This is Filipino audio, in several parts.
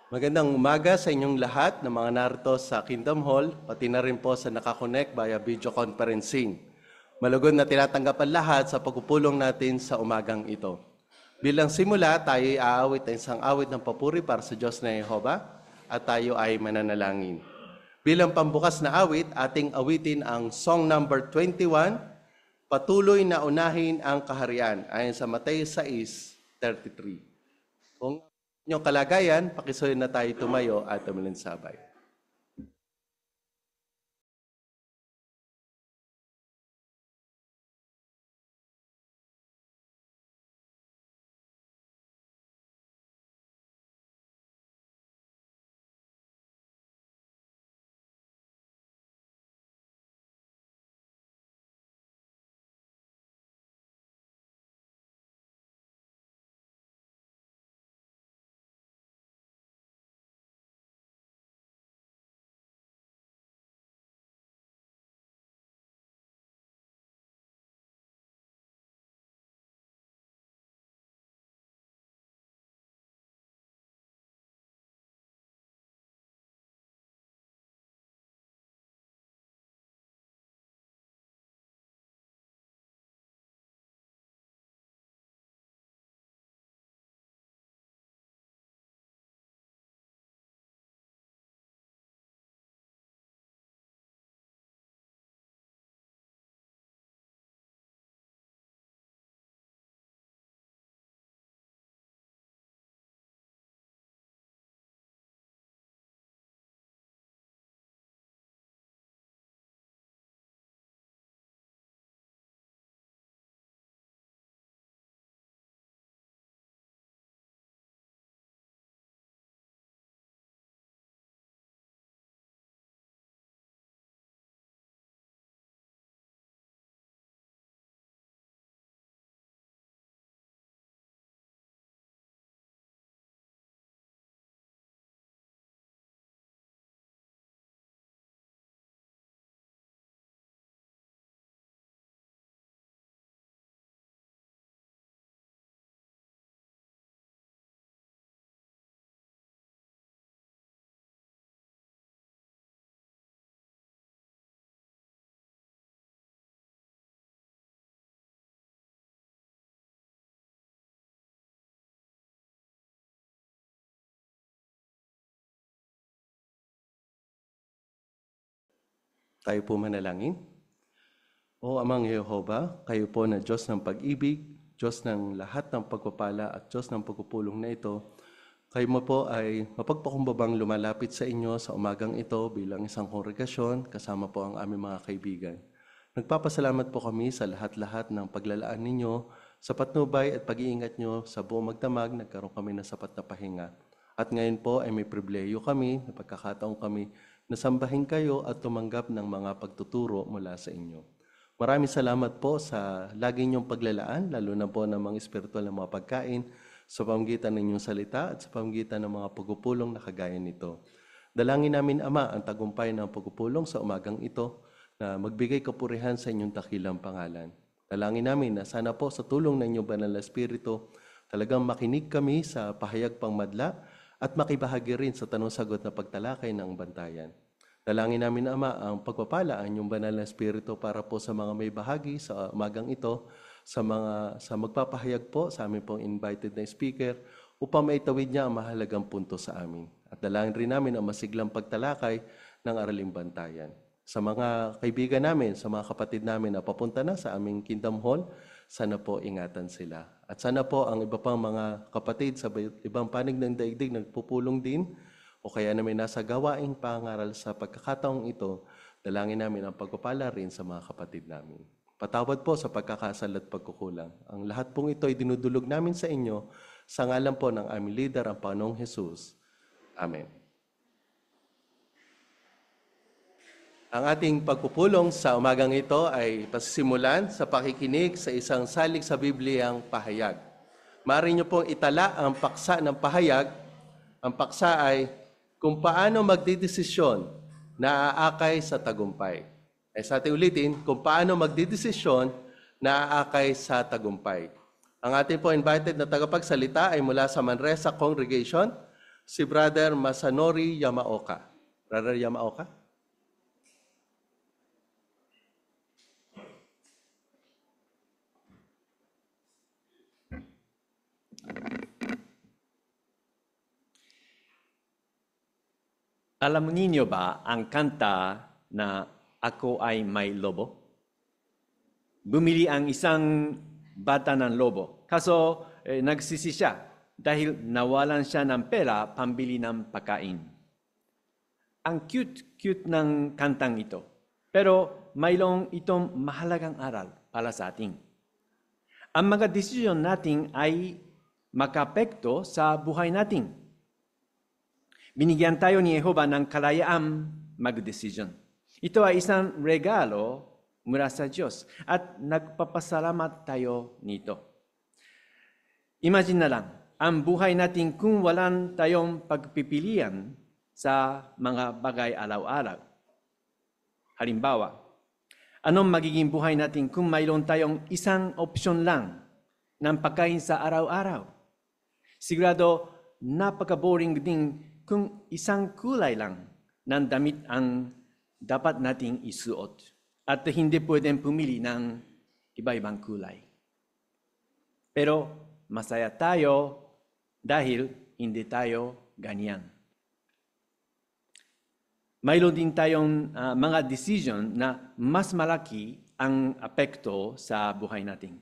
Magandang umaga sa inyong lahat na mga narito sa Kingdom Hall, pati na rin po sa nakakonect via video conferencing. Malugod na tinatanggap ang lahat sa pagpupulong natin sa umagang ito. Bilang simula, tayo ay aawit ng isang awit ng papuri para sa Diyos na Yehova at tayo ay mananalangin. Bilang pambukas na awit, ating awitin ang song number 21, Patuloy na Unahin ang Kaharian, ayon sa Mateo 6:33. Kung inyong kalagayan, pakisuyo na tayo tumayo at tumilinsabay. Tayo po manalangin. O Amang Yehova, kayo po na Diyos ng pag-ibig, Diyos ng lahat ng pagpapala at Diyos ng pagpupulong na ito, kayo mo po ay mapagpakumbabang lumalapit sa inyo sa umagang ito bilang isang kongregasyon, kasama po ang aming mga kaibigan. Nagpapasalamat po kami sa lahat-lahat ng paglalaan ninyo, sa patnubay at pag-iingat nyo sa buong magdamag, nagkaroon kami ng sapat na pahinga. At ngayon po ay may pribileyo kami, na pagkakataong kami nasambahin kayo at tumanggap ng mga pagtuturo mula sa inyo. Maraming salamat po sa lagi niyong paglalaan, lalo na po ng mga espiritual na mga pagkain, sa pamamagitan ng inyong salita at sa pamamagitan ng mga pagpupulong na kagaya nito. Dalangin namin, Ama, ang tagumpay ng pagpupulong sa umagang ito na magbigay kapurihan sa inyong dakilang pangalan. Dalangin namin na sana po sa tulong ng inyong banal na espiritu, talagang makinig kami sa pahayag pangmadla at makibahagi rin sa tanong-sagot na pagtalakay ng bantayan. Dalangin namin, Ama, ang pagpapala ang inyong banal na espiritu para po sa mga may bahagi sa umagang ito, sa magpapahayag po sa amin pong invited na speaker upang maitawid niya ang mahalagang punto sa amin. At dalangin rin namin ang masiglang pagtalakay ng araling bantayan. Sa mga kaibigan namin, sa mga kapatid namin na papunta na sa aming Kingdom Hall, sana po ingatan sila. At sana po ang iba pang mga kapatid sa ibang panig ng daigdig nagpupulong din o kaya na may nasa gawaing pangaral sa pagkakataong ito, dalangin namin ang pagpapala rin sa mga kapatid namin. Patawad po sa pagkakasal at pagkukulang. Ang lahat pong ito ay dinudulog namin sa inyo sa ngalan po ng aming leader, ang Panginoong Jesus. Amen. Ang ating pagpupulong sa umagang ito ay pasisimulan sa pakikinig sa isang salig sa Bibliyang pahayag. Maaari niyo pong itala ang paksa ng pahayag. Ang paksa ay kung paano magdidesisyon na aakay sa tagumpay. Ay sa ating ulitin, kung paano magdidesisyon na aakay sa tagumpay. Ang ating po invited na tagapagsalita ay mula sa Manresa Congregation. Si Brother Masanori Yamaoka. Brother Yamaoka? Alam ninyo ba ang kanta na Ako ay May Lobo? Bumili ang isang bata ng lobo. Kaso nagsisi siya dahil nawalan siya ng pera pambili ng pagkain. Ang cute ng kantang ito. Pero mayroong itong mahalagang aral para sa atin. Ang mga desisyon natin ay makapekto sa buhay natin. Binigyan tayo ni Jehova ng kalayaan mag-decision. Ito ay isang regalo mula sa Diyos at nagpapasalamat tayo nito. Imagine na lang, ang buhay natin kung walang tayong pagpipilian sa mga bagay araw-araw. Halimbawa, anong magiging buhay natin kung mayroon tayong isang opsyon lang ng pagkain sa araw-araw? Sigurado, napaka-boring din kung isang kulay lang ng damit ang dapat nating isuot at hindi pwedeng pumili ng iba-ibang kulay. Pero masaya tayo dahil hindi tayo ganyan. Mayroon din tayong mga decision na mas malaki ang apekto sa buhay natin.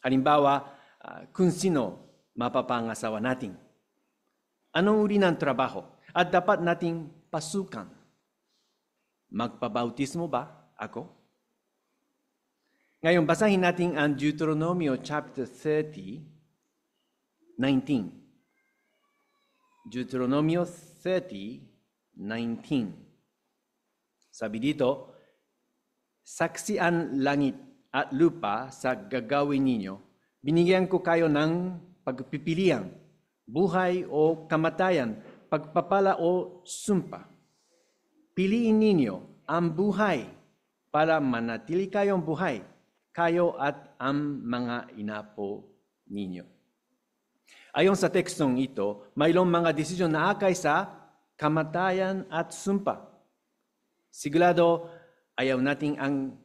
Halimbawa, kung sino mapapangasawa natin. Anong uri ng trabaho? At dapat nating pasukan. Magpabautismo ba ako? Ngayon, basahin natin ang Deuteronomio chapter 30, 19. Deuteronomio 30, 19. Sabi dito, saksian langit at lupa sa gagawin ninyo. Binigyan ko kayo ng pagpipilian. Buhay o kamatayan, pagpapala o sumpa. Piliin ninyo ang buhay para manatili kayong buhay, kayo at ang mga inapo ninyo. Ayon sa tekstong ito, mayroong mga desisyon na akay sa kamatayan at sumpa. Sigurado, ayaw nating ang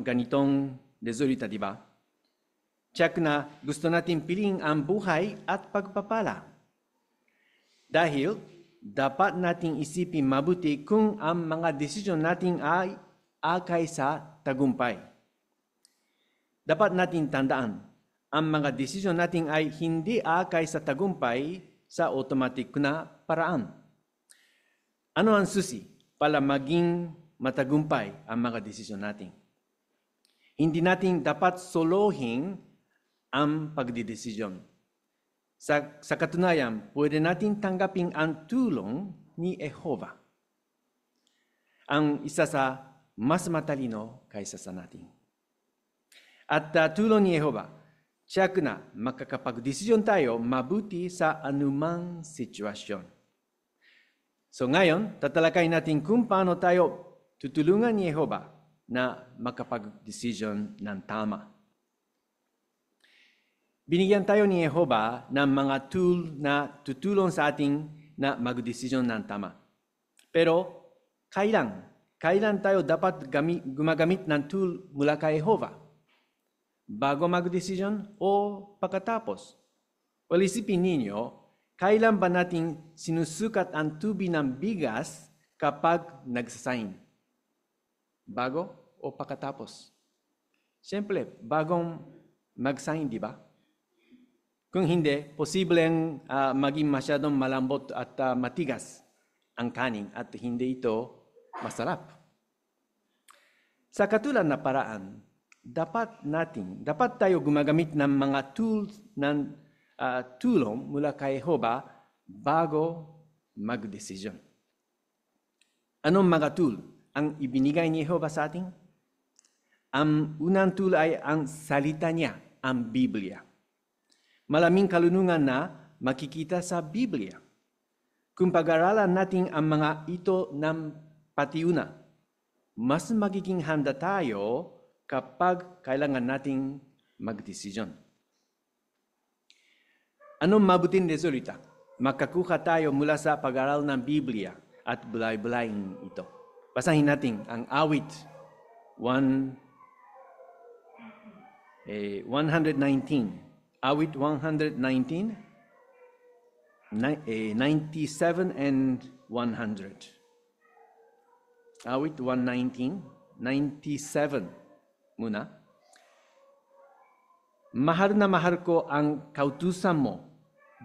ganitong resulta, di ba? Check na gusto natin piliin ang buhay at pagpapala. Dahil dapat nating isipin mabuti kung ang mga desisyon natin ay akay sa tagumpay. Dapat natin tandaan, ang mga desisyon natin ay hindi akay sa tagumpay sa automatic na paraan. Ano ang susi para maging matagumpay ang mga desisyon natin? Hindi natin dapat solohin ang pagdidesisyon. Sa katunayan, pwede natin tanggapin ang tulong ni Jehova. Ang isa sa mas matalino kaysa sa natin. At tulong ni Jehova, tiyak na makakapagdesisyon tayo mabuti sa anumang sitwasyon. So ngayon, tatalakay natin kung paano tayo tutulungan ni Jehova na makapagdesisyon ng tama. Binigyan tayo ni Jehova ng mga tool na tutulong sa ating na magdesisyon ng tama. Pero kailan tayo dapat gumagamit ng tool mula kay Jehova? Bago magdesisyon o pagkatapos? Well, isipin ninyo, kailan ba natin sinusukat ang tubi ng bigas kapag nagsasign? Bago o pagkatapos? Siyempre, bagong mag-sign, di ba? Kung hindi, posibleng maging masyadong malambot at matigas ang kanin at hindi ito masarap. Sa katulad na paraan, dapat tayo gumagamit ng mga tools ng tulong mula kay Jehova bago magdesisyon. Anong mga tool ang ibinigay ni Jehova sa atin? Ang unang tool ay ang salita niya, ang Biblia. Maraming kalunungan na makikita sa Biblia. Kung pag-aralan natin ang mga ito ng patiuna, mas magiging handa tayo kapag kailangan nating magdesisyon. Anong mabuting resulta makakuha tayo mula sa pag-aral ng Biblia at bulay-bulayin ito. Basahin natin ang awit 119. Awit 119, 97 and 100. Awit 119, 97 muna. Mahal na mahal ko ang kautusan mo.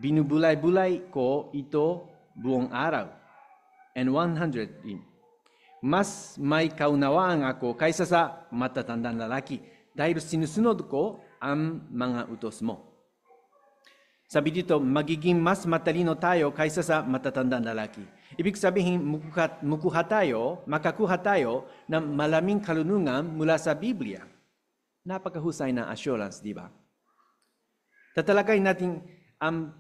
Binubulay-bulay ko ito buong araw. And 100 din. Mas may kaunawaan ako kaysa sa matatandang lalaki dahil sinusunod ko ang mga utos mo. Sabi dito, magiging mas matalino tayo kaysa sa matatandang lalaki. Ibig sabihin, makakuha tayo ng malaming karunungan mula sa Biblia. Napakahusay na assurance, di ba? Tatalakay natin ang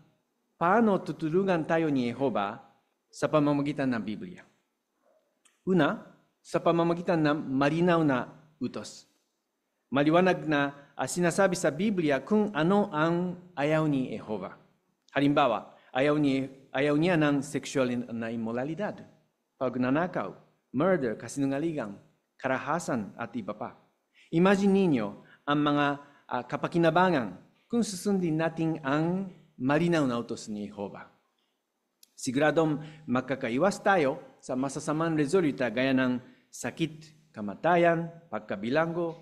paano tutulungan tayo ni Jehova sa pamamagitan ng Biblia. Una, sa pamamagitan ng malinaw na utos. Maliwanag na sinasabi sa Biblia kung ano ang ayaw ni Jehova. Halimbawa, ayaw niya ng sexual na immoralidad, pagnanakaw, murder, kasinungalingan, karahasan at iba pa. Imagine ninyo ang mga kapakinabangan kung susundin natin ang malinaw na utos ni Jehova. Siguradong makakaiwas tayo sa masasamang resulta gaya ng sakit, kamatayan, pagkabilanggo,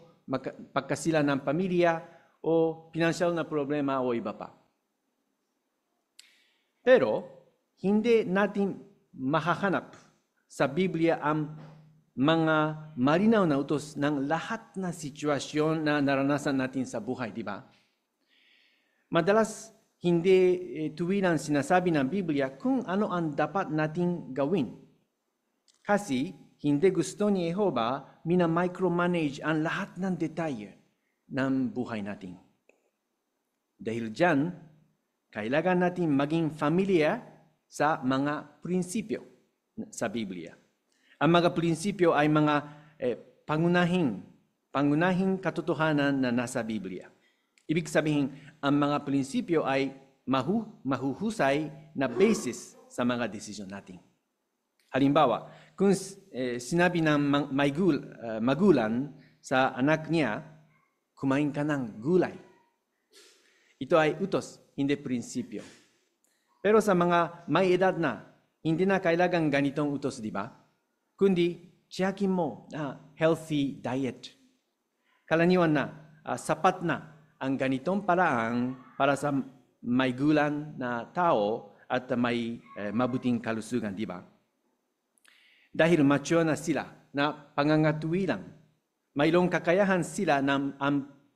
pagkasila ng pamilya o pinansyal na problema o iba pa. Pero hindi natin mahahanap sa Biblia ang mga malinaw na utos ng lahat na sitwasyon na naranasan natin sa buhay, di ba? Madalas hindi tuwirang sinasabi ng Biblia kung ano ang dapat nating gawin. Kasi hindi gusto ni Jehova mina-micromanage ang lahat ng detalye ng buhay natin. Dahil dyan, kailangan natin maging familiar sa mga prinsipyo sa Biblia. Ang mga prinsipyo ay mga pangunahing katotohanan na nasa Biblia. Ibig sabihin, ang mga prinsipyo ay mahuhusay na basis sa mga desisyon natin. Halimbawa, kung sinabi ng magulang sa anak niya, kumain ka ng gulay. Ito ay utos, hindi prinsipyo. Pero sa mga may edad na, hindi na kailangan ganitong utos, di ba? Kundi, tiyakin mo na healthy diet. Kalaniwan na, sapat na ang ganitong paraan para sa may gulang na tao at may mabuting kalusugan, di ba? Dahil mature na sila na pangangatuwiran, mayroong kakayahan sila na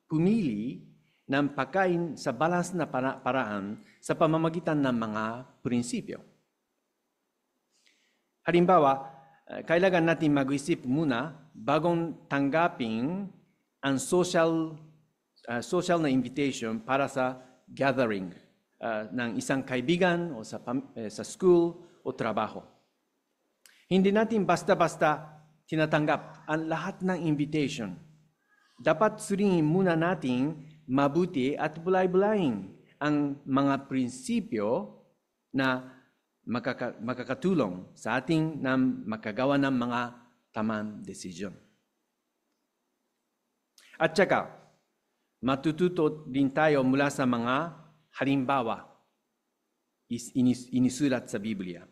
pumili ng pagkain sa balas na paraan sa pamamagitan ng mga prinsipyo. Halimbawa, kailangan natin mag-isip muna bagong tanggapin ang social na invitation para sa gathering ng isang kaibigan o sa school o trabaho. Hindi natin basta-basta tinatanggap ang lahat ng invitation. Dapat suriin muna natin mabuti at bulay-bulayin ang mga prinsipyo na makakatulong sa ating na makagawa ng mga tamang desisyon. At saka, matututo din tayo mula sa mga halimbawa inisulat sa Biblia.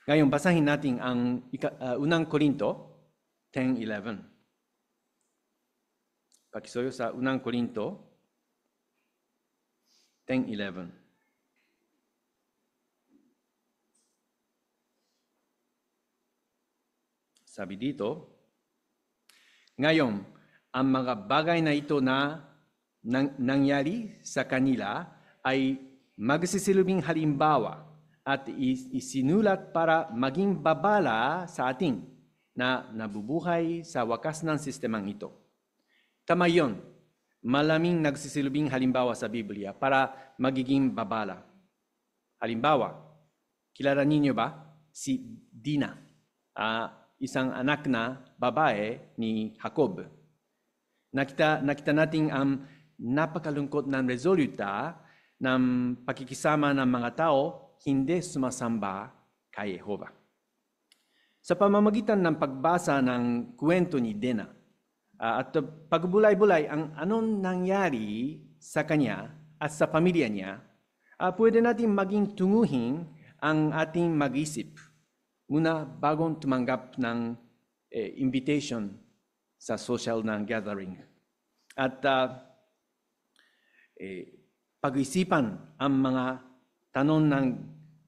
Ngayon, basahin natin ang unang Korinto 10:11. Pakisuyo sa unang Korinto 10:11. Sabi dito, ngayon, ang mga bagay na ito na nangyari sa kanila ay magsisilbing halimbawa at isinulat para maging babala sa atin na nabubuhay sa wakas ng sistemang ito. Tama yun, malaming nagsisilbing halimbawa sa Biblia para magiging babala. Halimbawa, kilala ninyo ba si Dina, isang anak na babae ni Jacob? Nakita natin ang napakalungkot ng resulta ng pakikisama ng mga tao hindi sumasamba kay Jehovah. Sa pamamagitan ng pagbasa ng kwento ni Dena at pagbulay-bulay ang anong nangyari sa kanya at sa pamilya niya, pwede natin maging tunguhin ang ating mag-isip muna bagong tumanggap ng invitation sa social na gathering. At pag-isipan ang mga tanong ng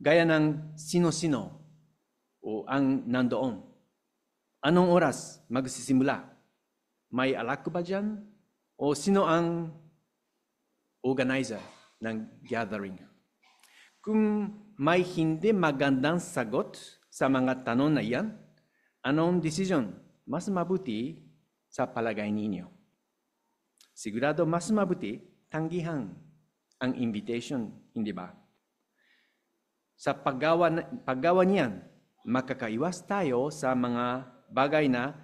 gaya ng sino-sino o ang nandoon. Anong oras magsisimula? May alak ba dyan? O sino ang organizer ng gathering? Kung may hindi magandang sagot sa mga tanong na iyan, anong decision mas mabuti sa palagay ninyo? Sigurado mas mabuti tanggihan ang invitation, hindi ba? Sa paggawa niyan, makakaiwas tayo sa mga bagay na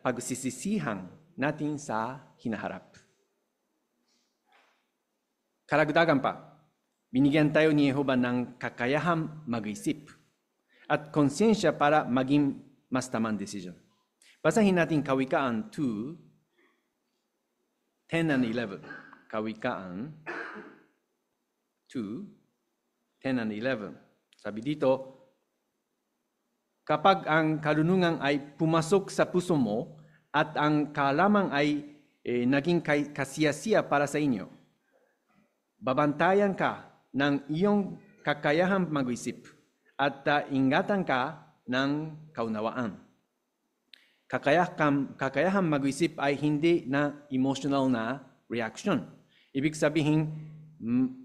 pagsisisihan natin sa hinaharap. Karagdagan pa, binigyan tayo ni Jehovah ng kakayahang mag-isip at konsensya para maging mas tamang decision. Basahin natin Kawikaan 2, 10 and 11. Kawikaan 2, 10 and 11. Sabi dito, kapag ang karunungan ay pumasok sa puso mo at ang kaalaman ay naging kasiyasiya para sa inyo, babantayan ka ng iyong kakayahang mag-isip at ingatan ka ng kaunawaan. Kakayahang mag-isip ay hindi na emotional na reaction. Ibig sabihin,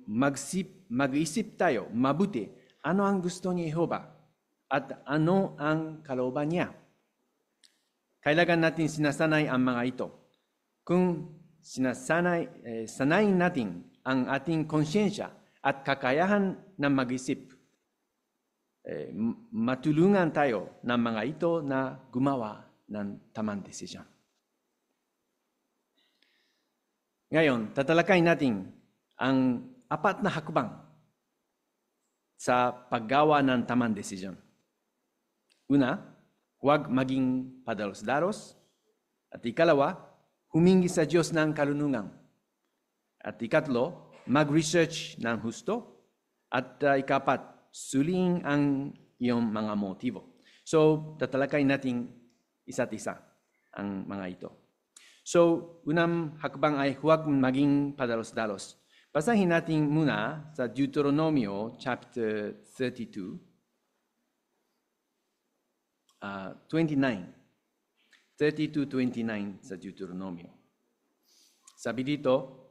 mag-isip tayo mabuti. Ano ang gusto ni Jehovah? At ano ang kalooban niya? Kailangan natin sinasanay ang mga ito. Kung sanayin natin ang ating konsyensya at kakayahan ng mag-isip, matulungan tayo ng mga ito na gumawa ng tamang desisyon. Ngayon, tatalakay natin ang 4 na hakbang sa paggawa ng tamang desisyon. Una, huwag maging padalos-dalos. At ikalawa, humingi sa Diyos ng karunungan. At ikatlo, mag-research ng husto. At ikapat, suliin ang iyong mga motibo. So, tatalakay natin isa't isa ang mga ito. So, unang hakbang ay huwag maging padalos-dalos. Basahin natin muna sa Deuteronomio chapter 32. 32:29 sa Deuteronomio. Sabi dito,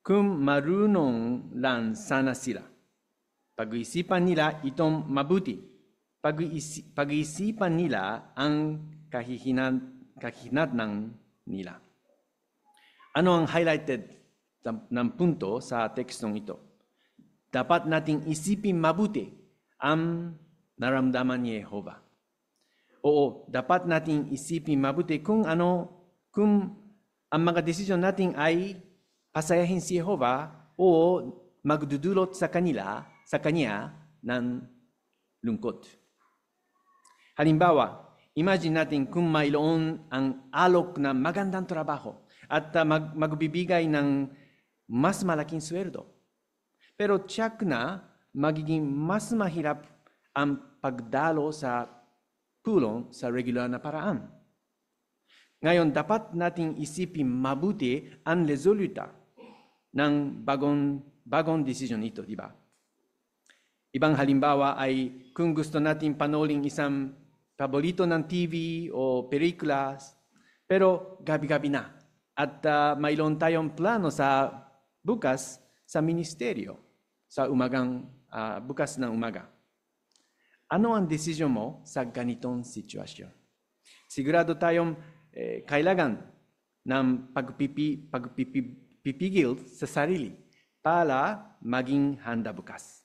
kung marunong lang sana sila, pag-iisipan nila itong mabuti, pag-iisipan nila ang kahinatnan nila. Ano ang highlighted ng punto sa tekstong ito? Dapat nating isipin mabuti ang naramdaman ni Jehovah. Oo, dapat nating isipin mabuti kung ang mga desisyon natin ay pasayahin si Jehovah o magdudulot sa kanya ng lungkot. Halimbawa, imagine natin kung mayroon ang alok na magandang trabaho at magbibigay ng mas malaking sweldo. Pero tiyak na magiging mas mahirap ang pagdalo sa pulong sa regular na paraan. Ngayon, dapat nating isipin mabuti ang resulta ng bagong desisyon ito, di ba? Ibang halimbawa ay kung gusto natin panoorin isang paborito ng TV o pelikula, pero gabi-gabi na. At mayroon tayong plano sa bukas sa ministeryo, sa bukas ng umaga. Ano ang desisyon mo sa ganitong sitwasyon? Sigurado tayong kailangan ng pagpipigil sa sarili para maging handa bukas.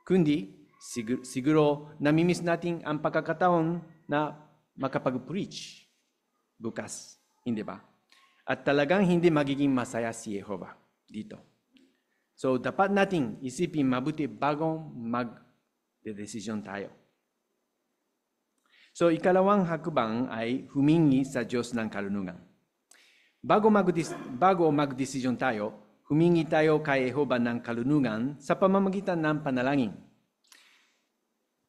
Kundi, siguro namimiss natin ang pagkakataon na makapag-preach bukas, hindi ba? At talagang hindi magiging masaya si Jehovah dito. So, dapat nating isipin mabuti bagong mag-desisyon tayo. So, ikalawang hakbang ay humingi sa Diyos ng karunungan. Bago mag-desisyon tayo, humingi tayo kay Jehova ng karunungan sa pamamagitan ng panalangin.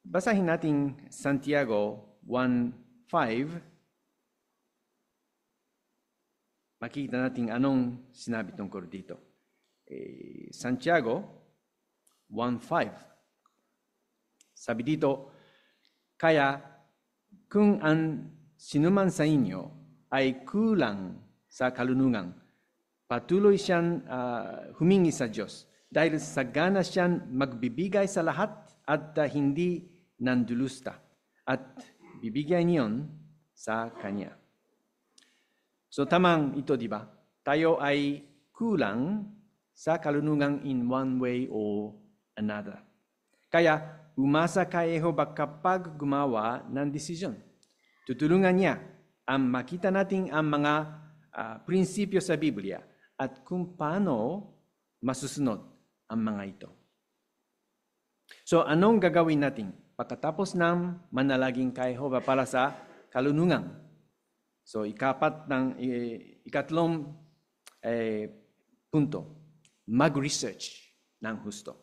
Basahin natin Santiago 1:5. Makikita natin anong sinabi tungkol dito. Santiago 1:5. Sabi dito, kaya kung ang sinuman sa inyo ay kulang sa karunungan, patuloy siyang humingi sa Diyos dahil sagana siyang magbibigay sa lahat at hindi nandulusta at bibigyan niyon sa Kanya. So tamang ito, di ba? Tayo ay kulang sa karunungan in one way or another. Kaya umasa kay Jehova kapag gumawa ng desisyon. Tutulungan niya ang makita natin ang mga prinsipyo sa Biblia at kung paano masusunod ang mga ito. So anong gagawin natin pagkatapos ng manalangin kay Jehova para sa karunungan? So ikatlong punto, mag-research ng husto.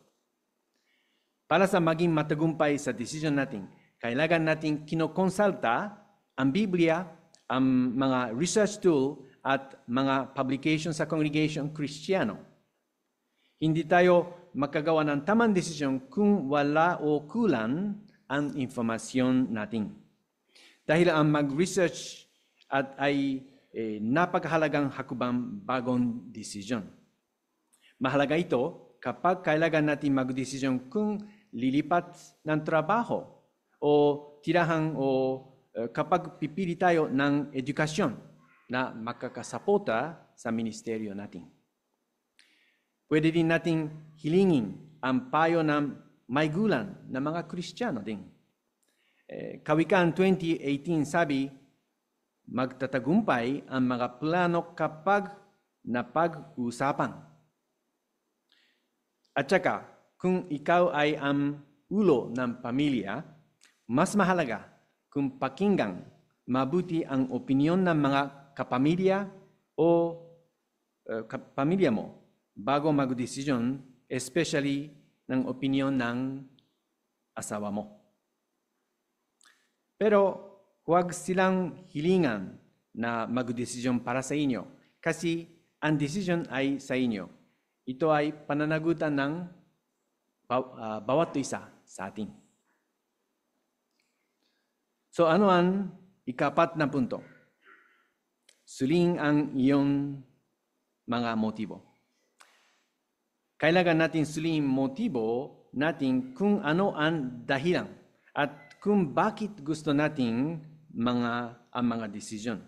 Para sa maging matagumpay sa decision natin, kailangan natin kinokonsulta ang Biblia, ang mga research tool at mga publication sa congregation Kristiyano. Hindi tayo makagawa ng tamang desisyon kung wala o kulang ang informasyon natin. Dahil ang mag-research ay napakahalagang hakbang bagong desisyon. Mahalaga ito kapag kailangan natin mag-desisyon kung lilipat ng trabaho o tirahan o kapag pipili tayo ng edukasyon na makakasapota sa ministeryo natin. Pwede din nating hilingin ang payo ng maigulang na mga Kristiyano din. Kawikaan 20:18 sabi, magtatagumpay ang mga plano kapag napag-usapan. At saka, kung ikaw ay ang ulo ng pamilya, mas mahalaga kung pakinggan mabuti ang opinyon ng mga kapamilya o kapamilya mo bago mag-desisyon, especially ng opinyon ng asawa mo. Pero huwag silang hilingan na mag-desisyon para sa inyo kasi ang desisyon ay sa inyo. Ito ay pananagutan ng bawat isa sa atin. So ano ang ikapat na punto? Suliin ang iyong mga motibo. Kailangan natin suliin motibo natin kung ano ang dahilan at kung bakit gusto natin ang mga desisyon.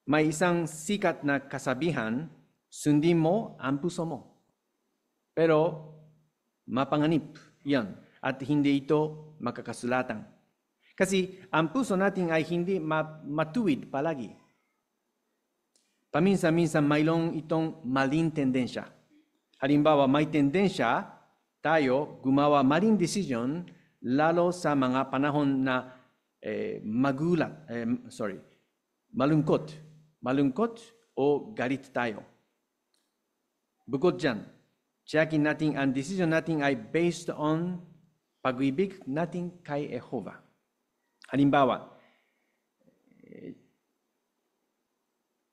May isang sikat na kasabihan, sundin mo ang puso mo. Pero mapanganib yan at hindi ito makakasulatan. Kasi ang puso natin ay hindi matuwid palagi. Paminsan-minsan mayroong itong maling tendensya. Halimbawa, may tendensya tayo gumawa maling desisyon lalo sa mga panahon na malungkot o galit tayo. Bukod dyan, tiyakin natin ang desisyon natin ay based on pag-ibig natin kay Jehova. Halimbawa,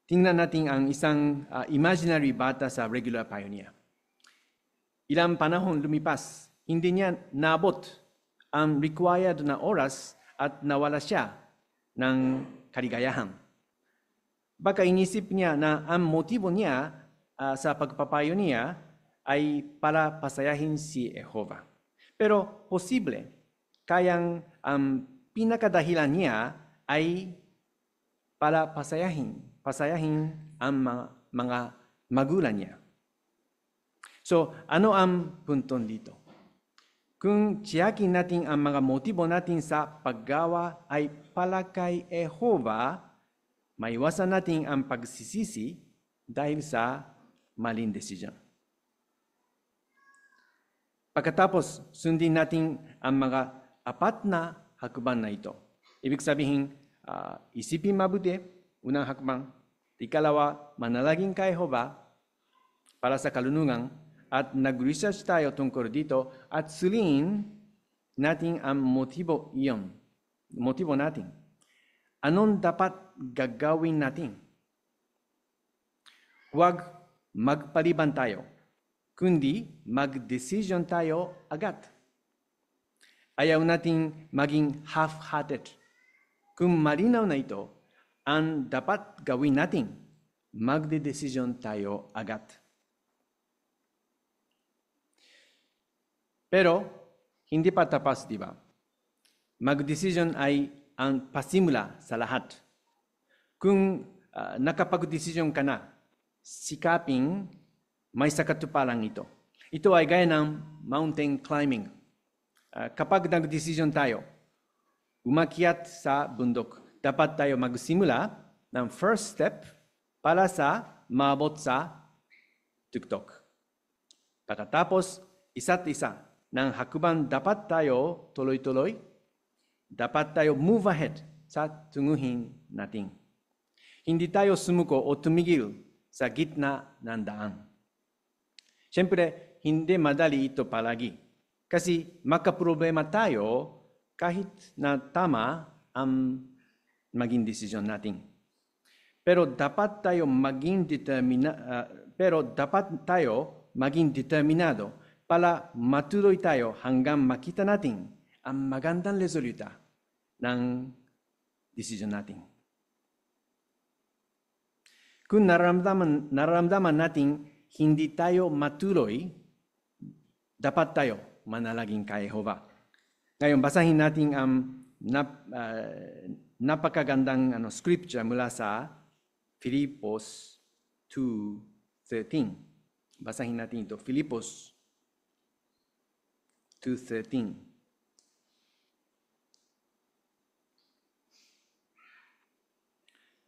tingnan natin ang isang imaginary bata sa regular pioneer. Ilang panahon lumipas, hindi niya naabot ang required na oras at nawala siya ng kaligayahan. Baka inisip niya na ang motibo niya sa pagpapayo niya ay para pasayahin si Jehova. Pero posible, kayang ang pinakadahilan niya ay para pasayahin ang mga magulang niya. So, ano ang punto dito? Kung tiyakin natin ang mga motibo natin sa paggawa ay pala kay Jehova, maiwasan natin ang pagsisisi dahil sa maling desisyon. Pagkatapos, sundin natin ang mga apat na hakbang na ito. Ibig sabihin, isipin mabuti, unang hakbang. Ikalawa, manalangin kay Jehova para sa kalunungan at nag-research tayo tungkol dito at suriin natin ang motibo iyon. Motibo natin. Anong dapat gagawin natin? Huwag magpaliban tayo, kundi mag-decision tayo agad. Ayaw nating maging half-hearted. Kung malinaw na ito, ang dapat gawin natin, magde-decision tayo agad. Pero, hindi pa tapos, di ba? Mag-decision ay ang pasimula sa lahat. Kung nakapag-decision ka na, sikaping may sakatuparan ito. Ito ay gaya ng mountain climbing. Kapag nag-decision tayo, umakyat sa bundok, dapat tayo magsimula ng first step para sa maabot sa tuktok. Pagkatapos, isa't isa ng hakbang dapat tayo tuloy-tuloy, dapat tayo move ahead sa tunguhin natin. Hindi tayo sumuko o tumigil sa gitna ng daan. Siyempre, hindi madali ito palagi. Kasi makaproblema tayo kahit na tama ang maging desisyon natin. Pero dapat tayo maging determinado para matuloy tayo hanggang makita natin ang magandang resulta ng desisyon natin. Kung nararamdaman natin hindi tayo matuloy, dapat tayo manalangin kay Jehova. Ngayon, basahin natin ang napakagandang scripture mula sa Filipos 2:13. Basahin natin ito, Filipos 2:13.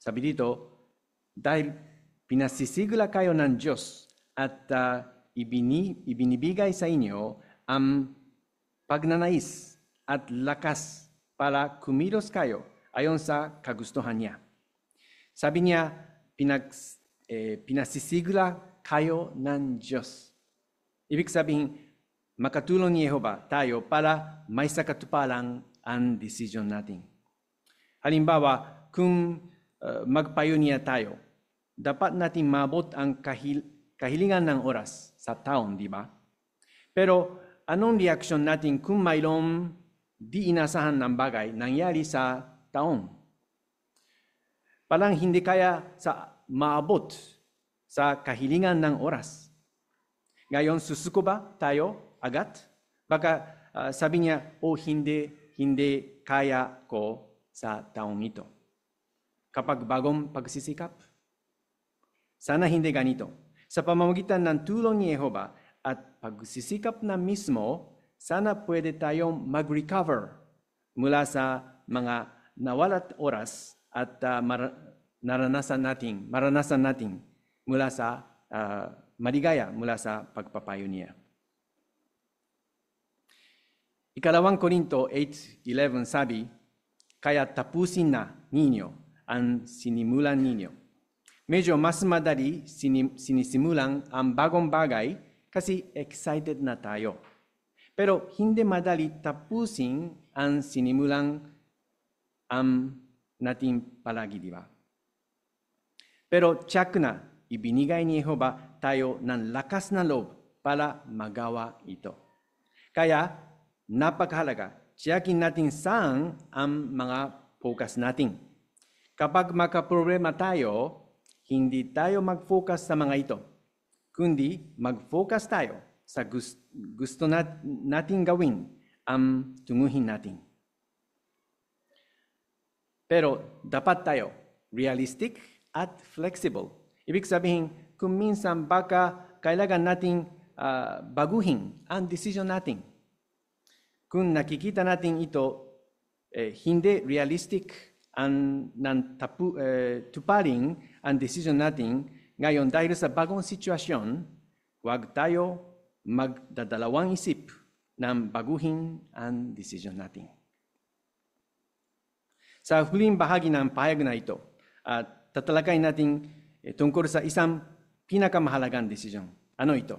Sabi dito, dahil pinasisigla kayo ng Diyos at ibinibigay sa inyo ang pagnanais at lakas para kumilos kayo ayon sa kagustuhan niya. Sabi niya, pinasisigla kayo ng Diyos. Ibig sabihin, makatulong ni Jehova tayo para may sakatuparan ang decision natin. Halimbawa, kung magpayunia tayo, dapat natin mabot ang kahilingan ng oras sa taon, di ba? Pero anong reaksyon natin kung mayroong di inasahan ng bagay nangyari sa taon? Parang hindi kaya sa maabot sa kahilingan ng oras. Ngayon, susuko ba tayo agad? Baka sabi niya, hindi kaya ko sa taong ito. Kapag bagong pagsisikap, sana hindi ganito. Sa pamamagitan ng tulong ni Jehova at pagsisikap na mismo, sana pwede tayong mag-recover mula sa mga nawalat oras at maranasan natin mula sa maligaya mula sa pagpapayo niya. Ikalawang Korinto 8:11 sabi, kaya tapusin na ninyo ang sinimulan ninyo. Medyo mas madali sinisimulan ang bagong bagay kasi excited na tayo. Pero hindi madali tapusin ang sinimulan natin palagi, di ba? Pero tiyak na ibinigay ni Jehova tayo ng lakas na loob para magawa ito. Kaya napakahalaga, tiyakin natin saan ang mga focus natin. Kapag makaproblema tayo, hindi tayo mag-focus sa mga ito, kundi mag-focus tayo sa gusto natin gawin ang tunguhin natin. Pero dapat tayo realistic at flexible. Ibig sabihin, kung minsan baka kailangan nating baguhin ang decision natin. Kung nakikita natin ito, hindi realistic tuparin ang decision natin ngayon dahil sa bagong sitwasyon, huwag tayo magdadalawang isip ng baguhin ang desisyon natin. Sa huling bahagi ng pahayag na ito, tatalakay natin tungkol sa isang pinakamahalagang desisyon. Ano ito?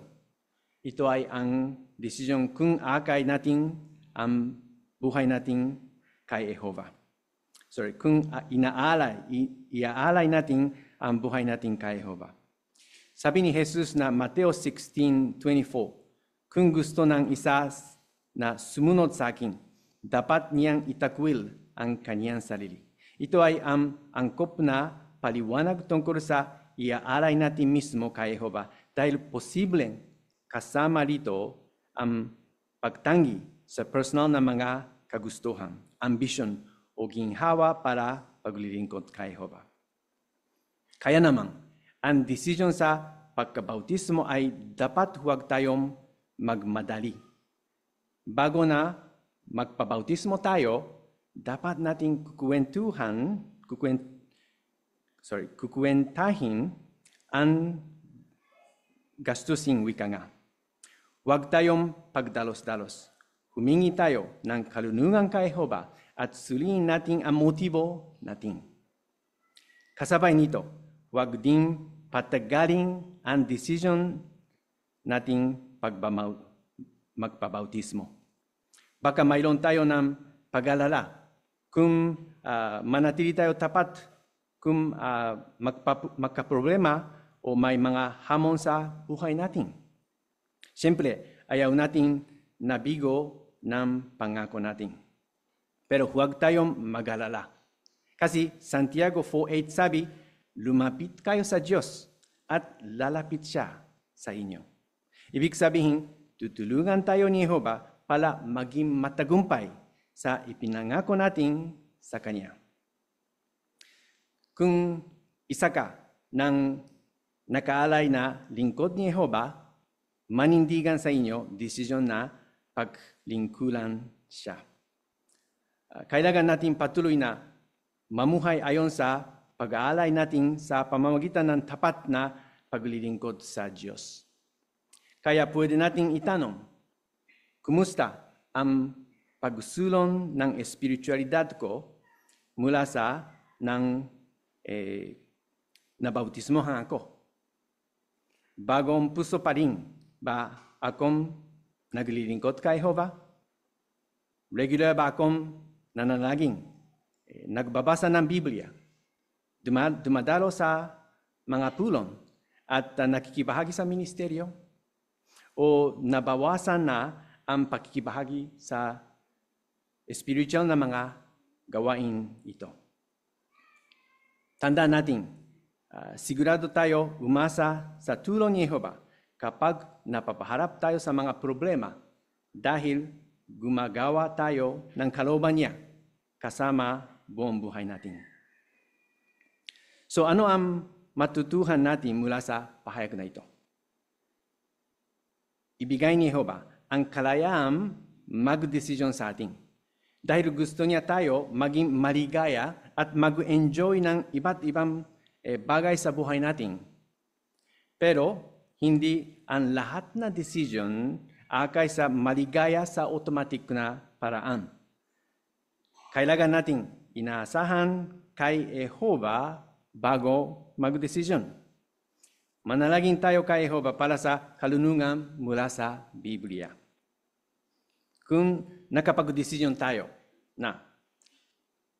Ito ay ang desisyon kung aakay natin ang buhay natin kay Jehova. Kung iaalay natin ang buhay natin kay Jehova. Sabi ni Jesus na Mateo 16:24, kung gusto ng isa na sumunod sa akin, dapat niyang itakwil ang kanyang sarili. Ito ay ang angkop na paliwanag tungkol sa iaalay natin mismo kay Jehova dahil posibleng kasama dito ang pagtanggi sa personal na mga kagustuhan, ambisyon o ginhawa para paglilingkod kay Jehova. Kaya naman, ang desisyon sa pagkabautismo ay dapat huwag tayong magmadali. Bago na magpabautismo tayo, dapat nating kukwentahin ang gastusin wika nga. Huwag tayong pagdalos-dalos. Humingi tayo ng kalunungan kay Jehova at suriin natin ang motibo natin. Kasabay nito, huwag din patagalin ang desisyon nating magpabautismo. Baka mayroon tayo ng pag-alala kung manatili tayo tapat, kung magkaproblema o may mga hamon sa buhay natin. Siyempre, ayaw nating nabigo ng pangako natin. Pero huwag tayong mag-alala. Kasi Santiago 4:8 sabi, lumapit kayo sa Diyos at lalapit siya sa inyo. Ibig sabihin, tutulungan tayo ni Jehova para maging matagumpay sa ipinangako natin sa Kanya. Kung isa ka ng nakaalay na lingkod ni Jehova, manindigan sa inyo desisyon na paglingkuran siya. Kailangan natin patuloy na mamuhay ayon sa pag-aalay natin sa pamamagitan ng tapat na paglilingkod sa Diyos. Kaya pwede nating itanong, kumusta ang pagsulong ng espiritualidad ko mula sa nabautismohan ako? Bagong puso pa rin ba akong naglilingkod kay Jehova? Regular ba akong nananalangin? Nagbabasa ng Biblia? Dumadalo sa mga pulong at nakikibahagi sa ministeryo? O nabawasan na ang pakikibahagi sa spiritual na mga gawain ito? Tandaan natin, sigurado tayo umasa sa tulong ni Jehova kapag napapaharap tayo sa mga problema dahil gumagawa tayo ng kalooban niya kasama buong buhay natin. So ano ang matutuhan natin mula sa pahayag na ito? Ibigay ni Jehova ang kalayaan magdesisyon sa atin. Dahil gusto niya tayo maging maligaya at mag-enjoy ng iba't ibang bagay sa buhay natin. Pero hindi ang lahat na decision akay sa maligaya sa automatic na paraan. Kailangan nating inaasahan kay Jehova bago mag-desisyon. Manalangin tayo kay Jehova para sa kalunungan mula sa Biblia. Kung nakapag-desisyon tayo na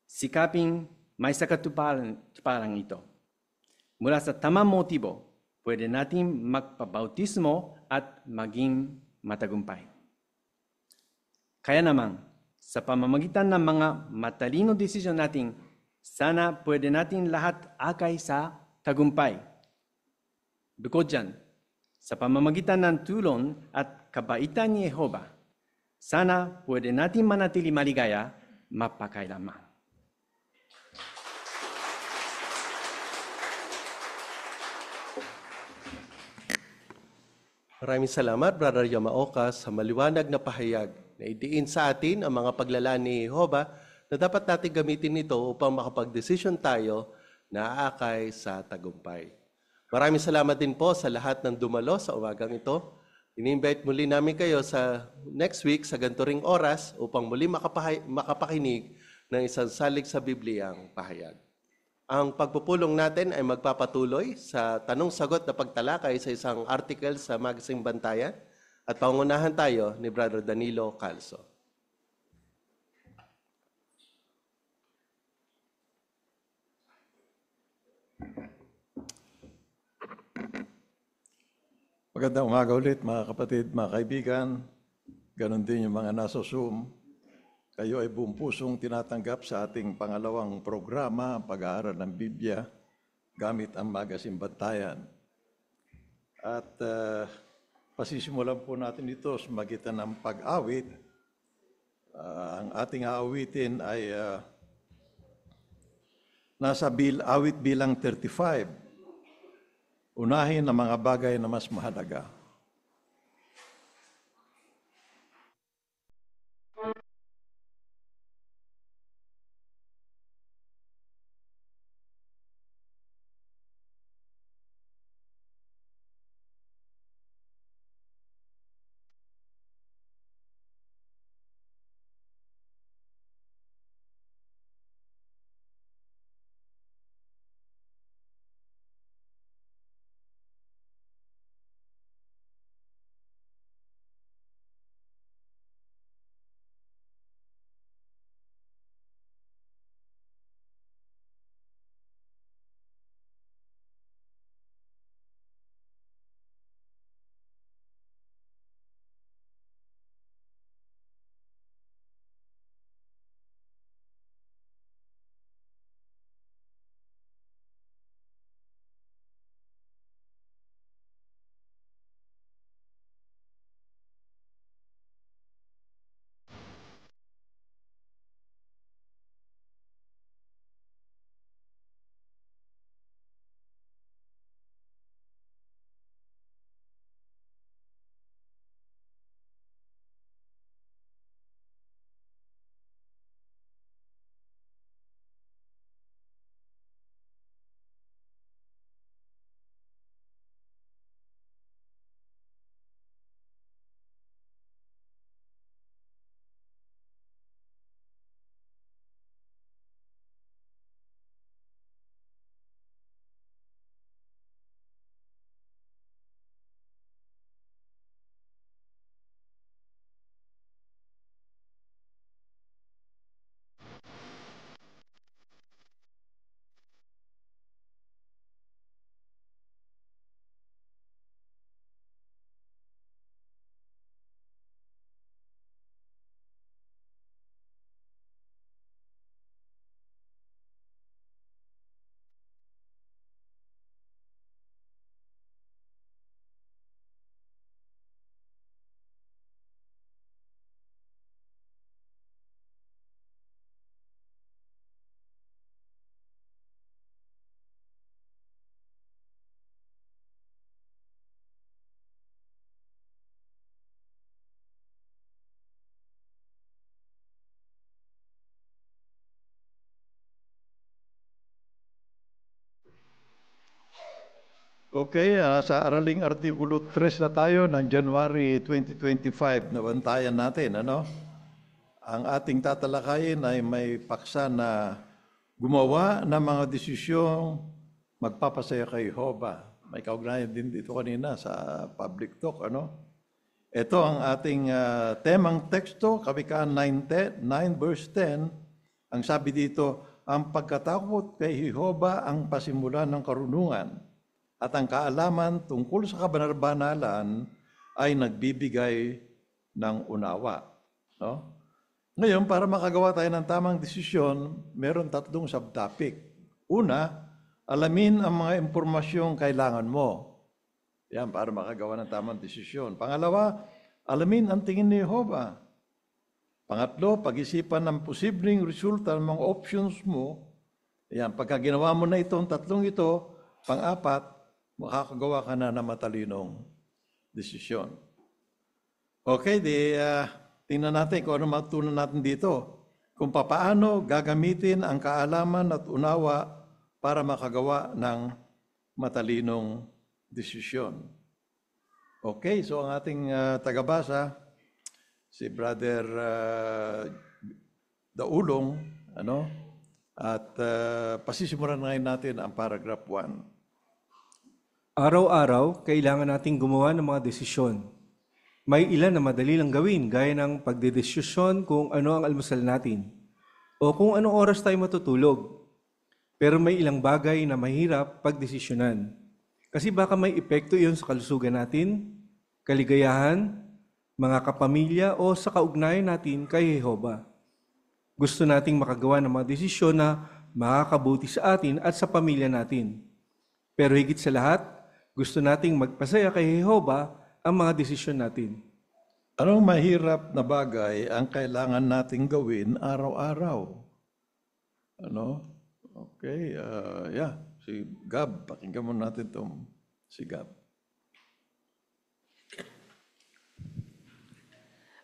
sikaping may sakatuparan ito, mula sa tamang motibo, pwede natin magpabautismo at maging matagumpay. Kaya naman, sa pamamagitan ng mga matalino desisyon natin, sana pwede natin lahat akay sa tagumpay. Bukod dyan, sa pamamagitan ng tulong at kabaitan ni Jehova, sana pwede natin manatili maligaya mapakailanman. Maraming salamat, Brother Yamaoka, sa maliwanag na pahayag na idiin sa atin ang mga paglalaan ni Jehova na dapat natin gamitin ito upang makapag-desisyon tayo na aakay sa tagumpay. Maraming salamat din po sa lahat ng dumalo sa umagang ito. Ini-invite muli namin kayo sa next week sa ganito ring oras upang muli makapakinig ng isang salig sa Bibliyang pahayag. Ang pagpupulong natin ay magpapatuloy sa tanong-sagot na pagtalakay sa isang article sa Magazine Bantayan at pangunahan tayo ni Brother Danilo Calso. Magandang umaga ulit mga kapatid, mga kaibigan. Ganon din yung mga nasa Zoom. Kayo ay buong pusong tinatanggap sa ating pangalawang programa, pag-aaral ng Biblia, gamit ang Magazine Bantayan. At pasisimulan po natin ito sa magitan ng pag-awit. Ang ating aawitin ay nasa awit bilang 35. Unahin ang mga bagay na mas mahalaga. Okay, sa araling Artikulo 3 na tayo ng January 2025 na bantayan natin. Ang ating tatalakayin ay may paksa na gumawa ng mga desisyong magpapasaya kay Jehovah. May kaugnayan din dito kanina sa public talk. Ito ang ating temang teksto, Kawikaan 9 verse 10. Ang sabi dito, ang pagkatakot kay Jehovah ang pasimulan ng karunungan. At ang kaalaman tungkol sa kabanal-banalan ay nagbibigay ng unawa. Ngayon, para makagawa tayo ng tamang desisyon, meron 3 subtopic. Una, alamin ang mga impormasyong kailangan mo. Yan, para makagawa ng tamang desisyon. Pangalawa, alamin ang tingin ni Jehovah. Pangatlo, pag-isipan ng posibleng resulta ng mga options mo. Yan, pagka ginawa mo na itong 3 ito, pang-apat, makakagawa ka na ng matalinong desisyon. Okay, tingnan natin kung ano matutunan natin dito. Kung papaano gagamitin ang kaalaman at unawa para makagawa ng matalinong desisyon. Okay, so ang ating tagabasa, si Brother Daulong, ano? At pasisimulan ngayon natin ang paragraph 1. Araw-araw, kailangan nating gumawa ng mga desisyon. May ilan na madali lang gawin, gaya ng pagdedesisyon kung ano ang almusal natin o kung anong oras tayo matutulog. Pero may ilang bagay na mahirap pagdesisyonan. Kasi baka may epekto iyon sa kalusugan natin, kaligayahan, mga kapamilya o sa kaugnayan natin kay Jehova. Gusto nating makagawa ng mga desisyon na makakabuti sa atin at sa pamilya natin. Pero higit sa lahat, gusto nating magpasaya kay Jehova ang mga desisyon natin. Anong mahirap na bagay ang kailangan nating gawin araw-araw? Ano? Okay, si Gab, pakinggan mo natin si Gab.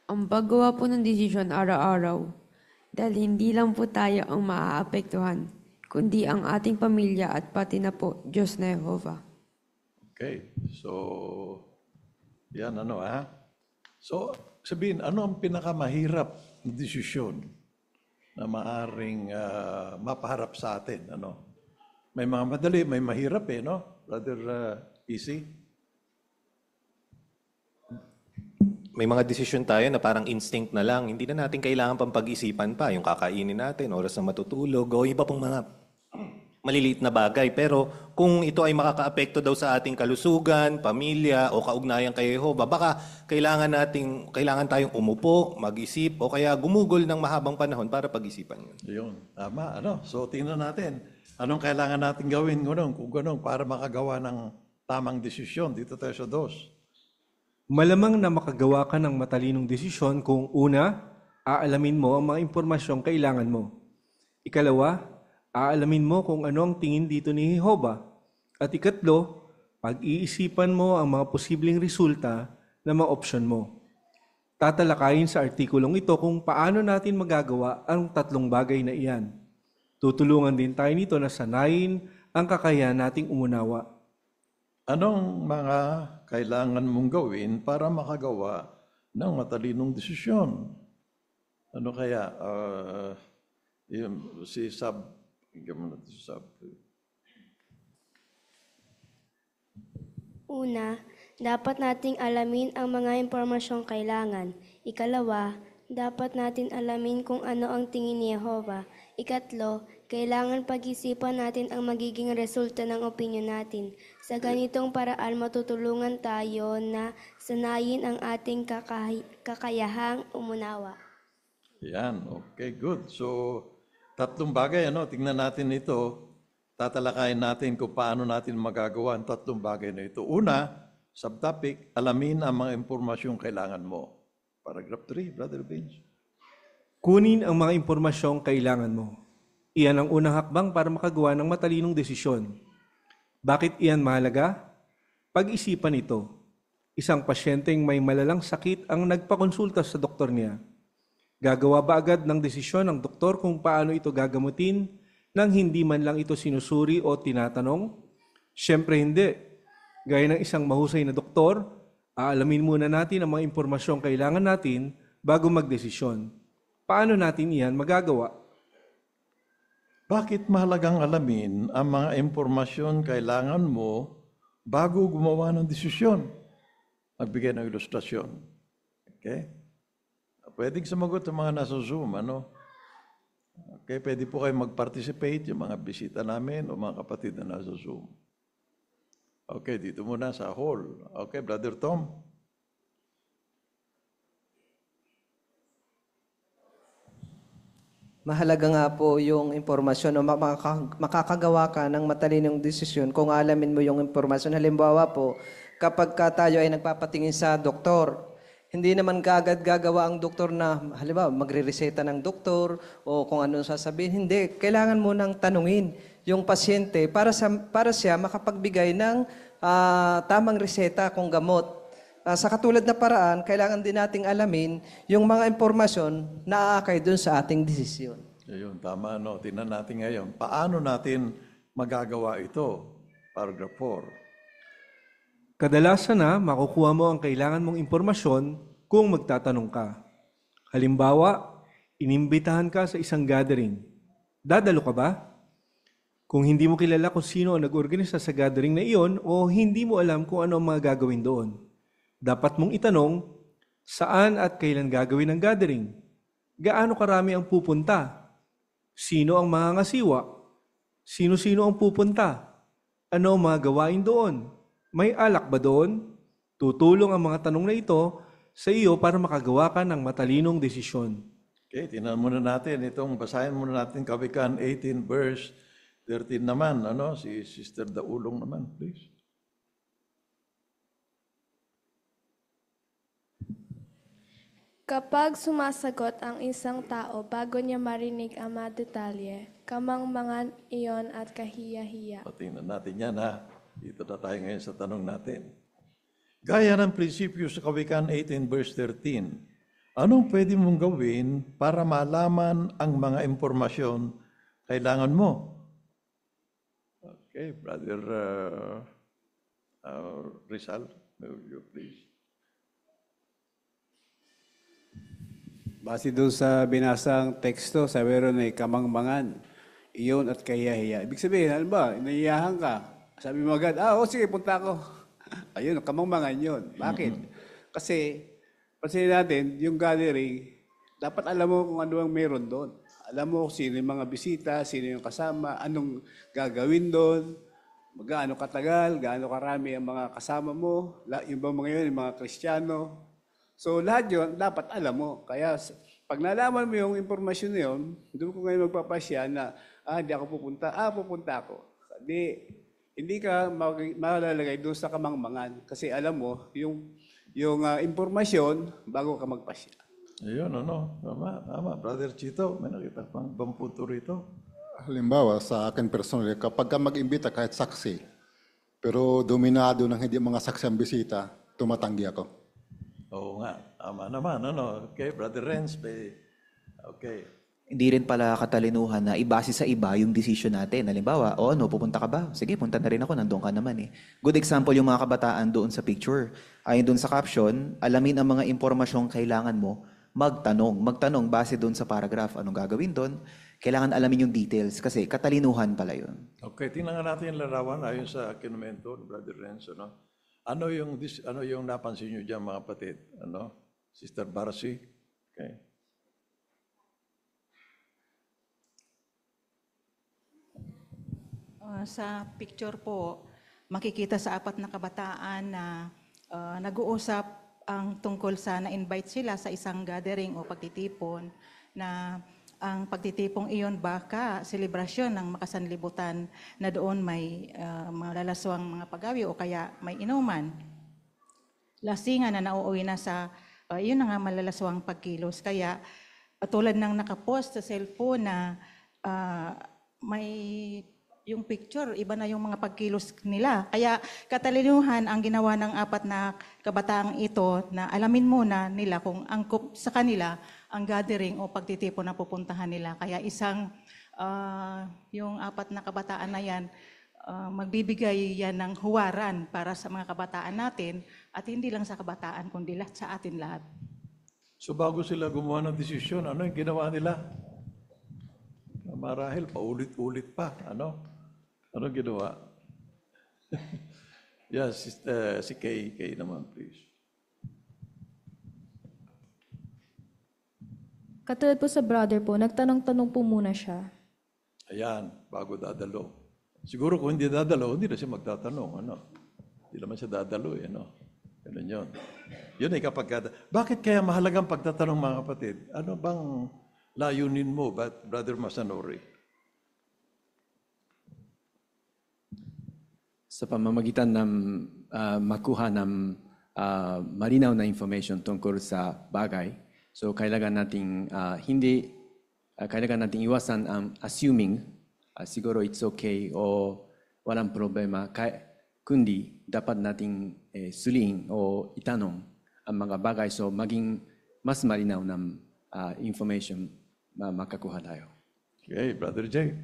Ang paggawa po ng desisyon araw-araw, dahil hindi lang po tayo ang maaapektuhan, kundi ang ating pamilya at pati na po Diyos na Jehovah. Okay, so, yan So, sabihin, ano ang pinakamahirap na desisyon na maaring mapaharap sa atin, ano? May mga madali, may mahirap no? Brother Easy? May mga desisyon tayo na parang instinct na lang. Hindi na natin kailangan pang pag-isipan pa. Yung kakainin natin, oras na matutulog, o iba pong mga maliliit na bagay. Pero kung ito ay makakaapekto daw sa ating kalusugan, pamilya, o kaugnayan kay Jehova, baka kailangan tayong umupo, mag-isip, o kaya gumugol ng mahabang panahon para pag-isipan yun. Yun, tama. So, tingnan natin. Anong kailangan natin gawin kung gano'n, para makagawa ng tamang desisyon dito tayo sa 2. Malamang na makagawa ka ng matalinong desisyon kung una, aalamin mo ang mga impormasyong kailangan mo. Ikalawa, aalamin mo kung ano ang tingin dito ni Jehova. At ikatlo, pag-iisipan mo ang mga posibleng resulta ng mga opsyon mo. Tatalakayin sa artikulong ito kung paano natin magagawa ang tatlong bagay na iyan. Tutulungan din tayo nito na sanayin ang kakayahan nating umunawa. Anong mga kailangan mong gawin para makagawa ng matalinong desisyon? Ano kaya? Si Sab. Una, dapat nating alamin ang mga impormasyong kailangan. Ikalawa, dapat natin alamin kung ano ang tingin ni Jehova. Ikatlo, kailangan pag-isipan natin ang magiging resulta ng opinyon natin. Sa ganitong paraan, matutulungan tayo na sanayin ang ating kakayahang umunawa. Yan, okay, good. So, tatlong bagay, tingnan natin ito. Tatalakayin natin kung paano natin magagawa ang tatlong bagay na ito. Una, subtopic, alamin ang mga impormasyong kailangan mo. Paragraph 3, Brother Vince. Kunin ang mga impormasyong kailangan mo. Iyan ang unang hakbang para makagawa ng matalinong desisyon. Bakit iyan mahalaga? Pag-isipan ito. Isang pasyenteng may malalang sakit ang nagpakonsulta sa doktor niya. Gagawa ba agad ng desisyon ng doktor kung paano ito gagamutin nang hindi man lang ito sinusuri o tinatanong? Siyempre hindi. Gaya ng isang mahusay na doktor, aalamin muna natin ang mga impormasyong kailangan natin bago magdesisyon. Paano natin iyan magagawa? Bakit mahalagang alamin ang mga impormasyon kailangan mo bago gumawa ng desisyon? Magbigay ng ilustrasyon. Okay? Pwedeng sumagot ang mga nasa Zoom, Okay, pwede po kayo mag-participate, yung mga bisita namin o mga kapatid na nasa Zoom. Okay, dito muna sa hall. Okay, Brother Tom. Mahalaga nga po yung impormasyon o makakagawa ka ng matalinong desisyon kung alamin mo yung impormasyon. Halimbawa po, kapag tayo ay nagpapatingin sa doktor, hindi naman kaagad gagawa ang doktor na, halimbawa, magre-reseta ng doktor o kung ano sasabihin. Hindi, kailangan mo nang tanungin yung pasyente para siya makapagbigay ng tamang reseta kung gamot. Sa katulad na paraan, kailangan din nating alamin yung mga impormasyon na aakay dun sa ating desisyon. Ayun, tama, Tingnan natin ngayon. Paano natin magagawa ito? Paragraph 4. Kadalasan na makukuha mo ang kailangan mong impormasyon kung magtatanong ka. Halimbawa, inimbitahan ka sa isang gathering. Dadalo ka ba? Kung hindi mo kilala kung sino ang nag-organisa sa gathering na iyon o hindi mo alam kung ano ang mga gagawin doon, dapat mong itanong saan at kailan gagawin ang gathering. Gaano karami ang pupunta? Sino ang mangangasiwa? Sino-sino ang pupunta? Ano ang mga gawain doon? May alak ba doon? Tutulong ang mga tanong na ito sa iyo para makagawa ka ng matalinong desisyon. Okay, tingnan muna natin. Basahin muna natin Kawikaan 18 verse 13 naman. Si Sister Daulong naman, please. Kapag sumasagot ang isang tao bago niya marinig ang mga detalye, kamangmangan iyon at kahiya-hiya. Tingnan natin yan, ha. Dito na tayo ngayon sa tanong natin. Gaya ng prinsipyo sa Kawikaan 18 verse 13, anong pwede mong gawin para malaman ang mga impormasyon kailangan mo? Okay, Brother Rizal, will you please? Base doon sa binasang teksto, sabi ron ay kamangmangan, iyon at kahiya-hiya. Ibig sabihin, ano ba, naiyahan ka. Sabi mo agad, sige, punta ako. Ayun, kamangmangan yun. Bakit? Kasi, pansin natin, yung gathering, dapat alam mo kung ano ang meron doon. Alam mo kung sino yung mga bisita, sino yung kasama, anong gagawin doon, gaano katagal, gaano karami ang mga kasama mo, yung ba mga yun, yung mga Kristiyano. So lahat yun, dapat alam mo. Kaya pag nalaman mo yung impormasyon na yun, doon ko ngayon magpapasya na, hindi ako pupunta, pupunta ako. Hindi ka malalagay doon sa kamangmangan kasi alam mo yung impormasyon bago ka magpasya. Ayun, tama. Brother Chito, may nakita pang bamputo rito. Halimbawa, sa akin personally, kapag ka mag-imbita kahit saksi, pero dominado ng hindi mga saksi ang bisita, tumatanggi ako. Oo nga, tama naman. Okay, Brother Renz, okay. Hindi rin pala katalinuhan na ibase sa iba yung decision natin. Halimbawa, pupunta ka ba? Sige, punta na rin ako, nandun ka naman eh. Good example yung mga kabataan doon sa picture. Ayon doon sa caption, alamin ang mga impormasyong kailangan mo, magtanong base doon sa paragraph. Anong gagawin doon? Kailangan alamin yung details kasi katalinuhan pala yun. Okay, tingnan nga natin yung larawan ayon sa kinumento ni Brother Renz. Ano yung napansin nyo dyan, mga kapatid? Sister Barsi? Okay. Sa picture po, makikita sa 4 na kabataan na nag-uusap ang tungkol sa na-invite sila sa isang gathering o pagtitipon na ang pagtitipong iyon baka selebrasyon ng makasanlibutan na doon may malalaswang mga pagawi o kaya may inuman. Lasingan na nauuwi na sa yun na nga malalaswang pagkilos. Kaya tulad ng nakapost sa cellphone na may yung picture, iba na yung mga pagkilos nila. Kaya katalinuhan ang ginawa ng 4 na kabataang ito na alamin muna nila kung angkop sa kanila ang gathering o pagtitipon na pupuntahan nila. Kaya yung 4 na kabataan na yan, magbibigay yan ng huwaran para sa mga kabataan natin at hindi lang sa kabataan kundi lahat sa atin lahat. So bago sila gumawa ng desisyon, ano yung ginawa nila? Marahil, paulit-ulit pa. Ano ginawa? Yes, si Kay naman, please. Katulad po sa brother po, nagtanong-tanong po muna siya. Ayan, bago dadalo. Siguro kung hindi dadalo, hindi na siya magtatanong. Hindi naman siya dadalo. Ganun yun. Yun ay kapag... Bakit kaya mahalagang pagtatanong, mga kapatid? Ano bang layunin mo, Brother Masanori? Sa pamamagitan ng makuha ng malinaw na information tungkol sa bagay, so kailangan nating iwasan ang assuming siguro it's okay o walang problema, kundi dapat nating sulihin o itanong ang mga bagay so maging mas malinaw ng information na makakuha tayo. Okay, Brother Jay.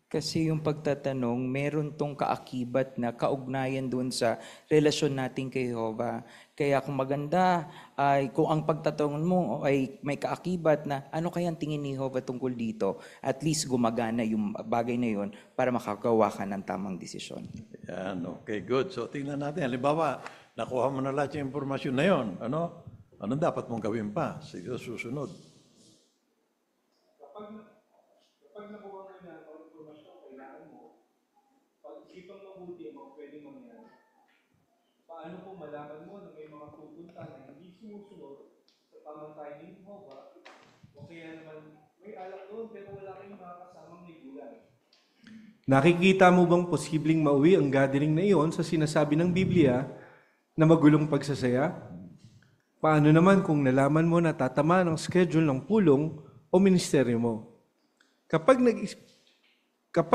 Kasi yung pagtatanong, meron tong kaakibat na kaugnayan doon sa relasyon natin kay Jehovah. Kaya kung maganda ay kung ang pagtatanong mo ay may kaakibat na ano kaya ang tingin ni Jehovah tungkol dito, at least gumagana yung bagay na yun para makagawa ka ng tamang desisyon. Yan, okay, good. So tingnan natin. Halimbawa, nakuha mo na lahat yung impormasyon na yun. Ano dapat mong gawin pa? Sige, susunod. Kapag nakuha mo na ang informasyon kailangan mo, pag-isipang mabuti ang mga pwedeng mangyari. Paano kung malaman mo na may mga pupunta na hindi sumusunod sa pamantayan ni Jehovah, o kaya naman may alak doon pero wala kayong mga kasamang nigulan? Nakikita mo bang posibleng mauwi ang gathering na iyon sa sinasabi ng Biblia na magulong pagsasaya? Paano naman kung nalaman mo na tatama ng schedule ng pulong o ministeryo mo? Kapag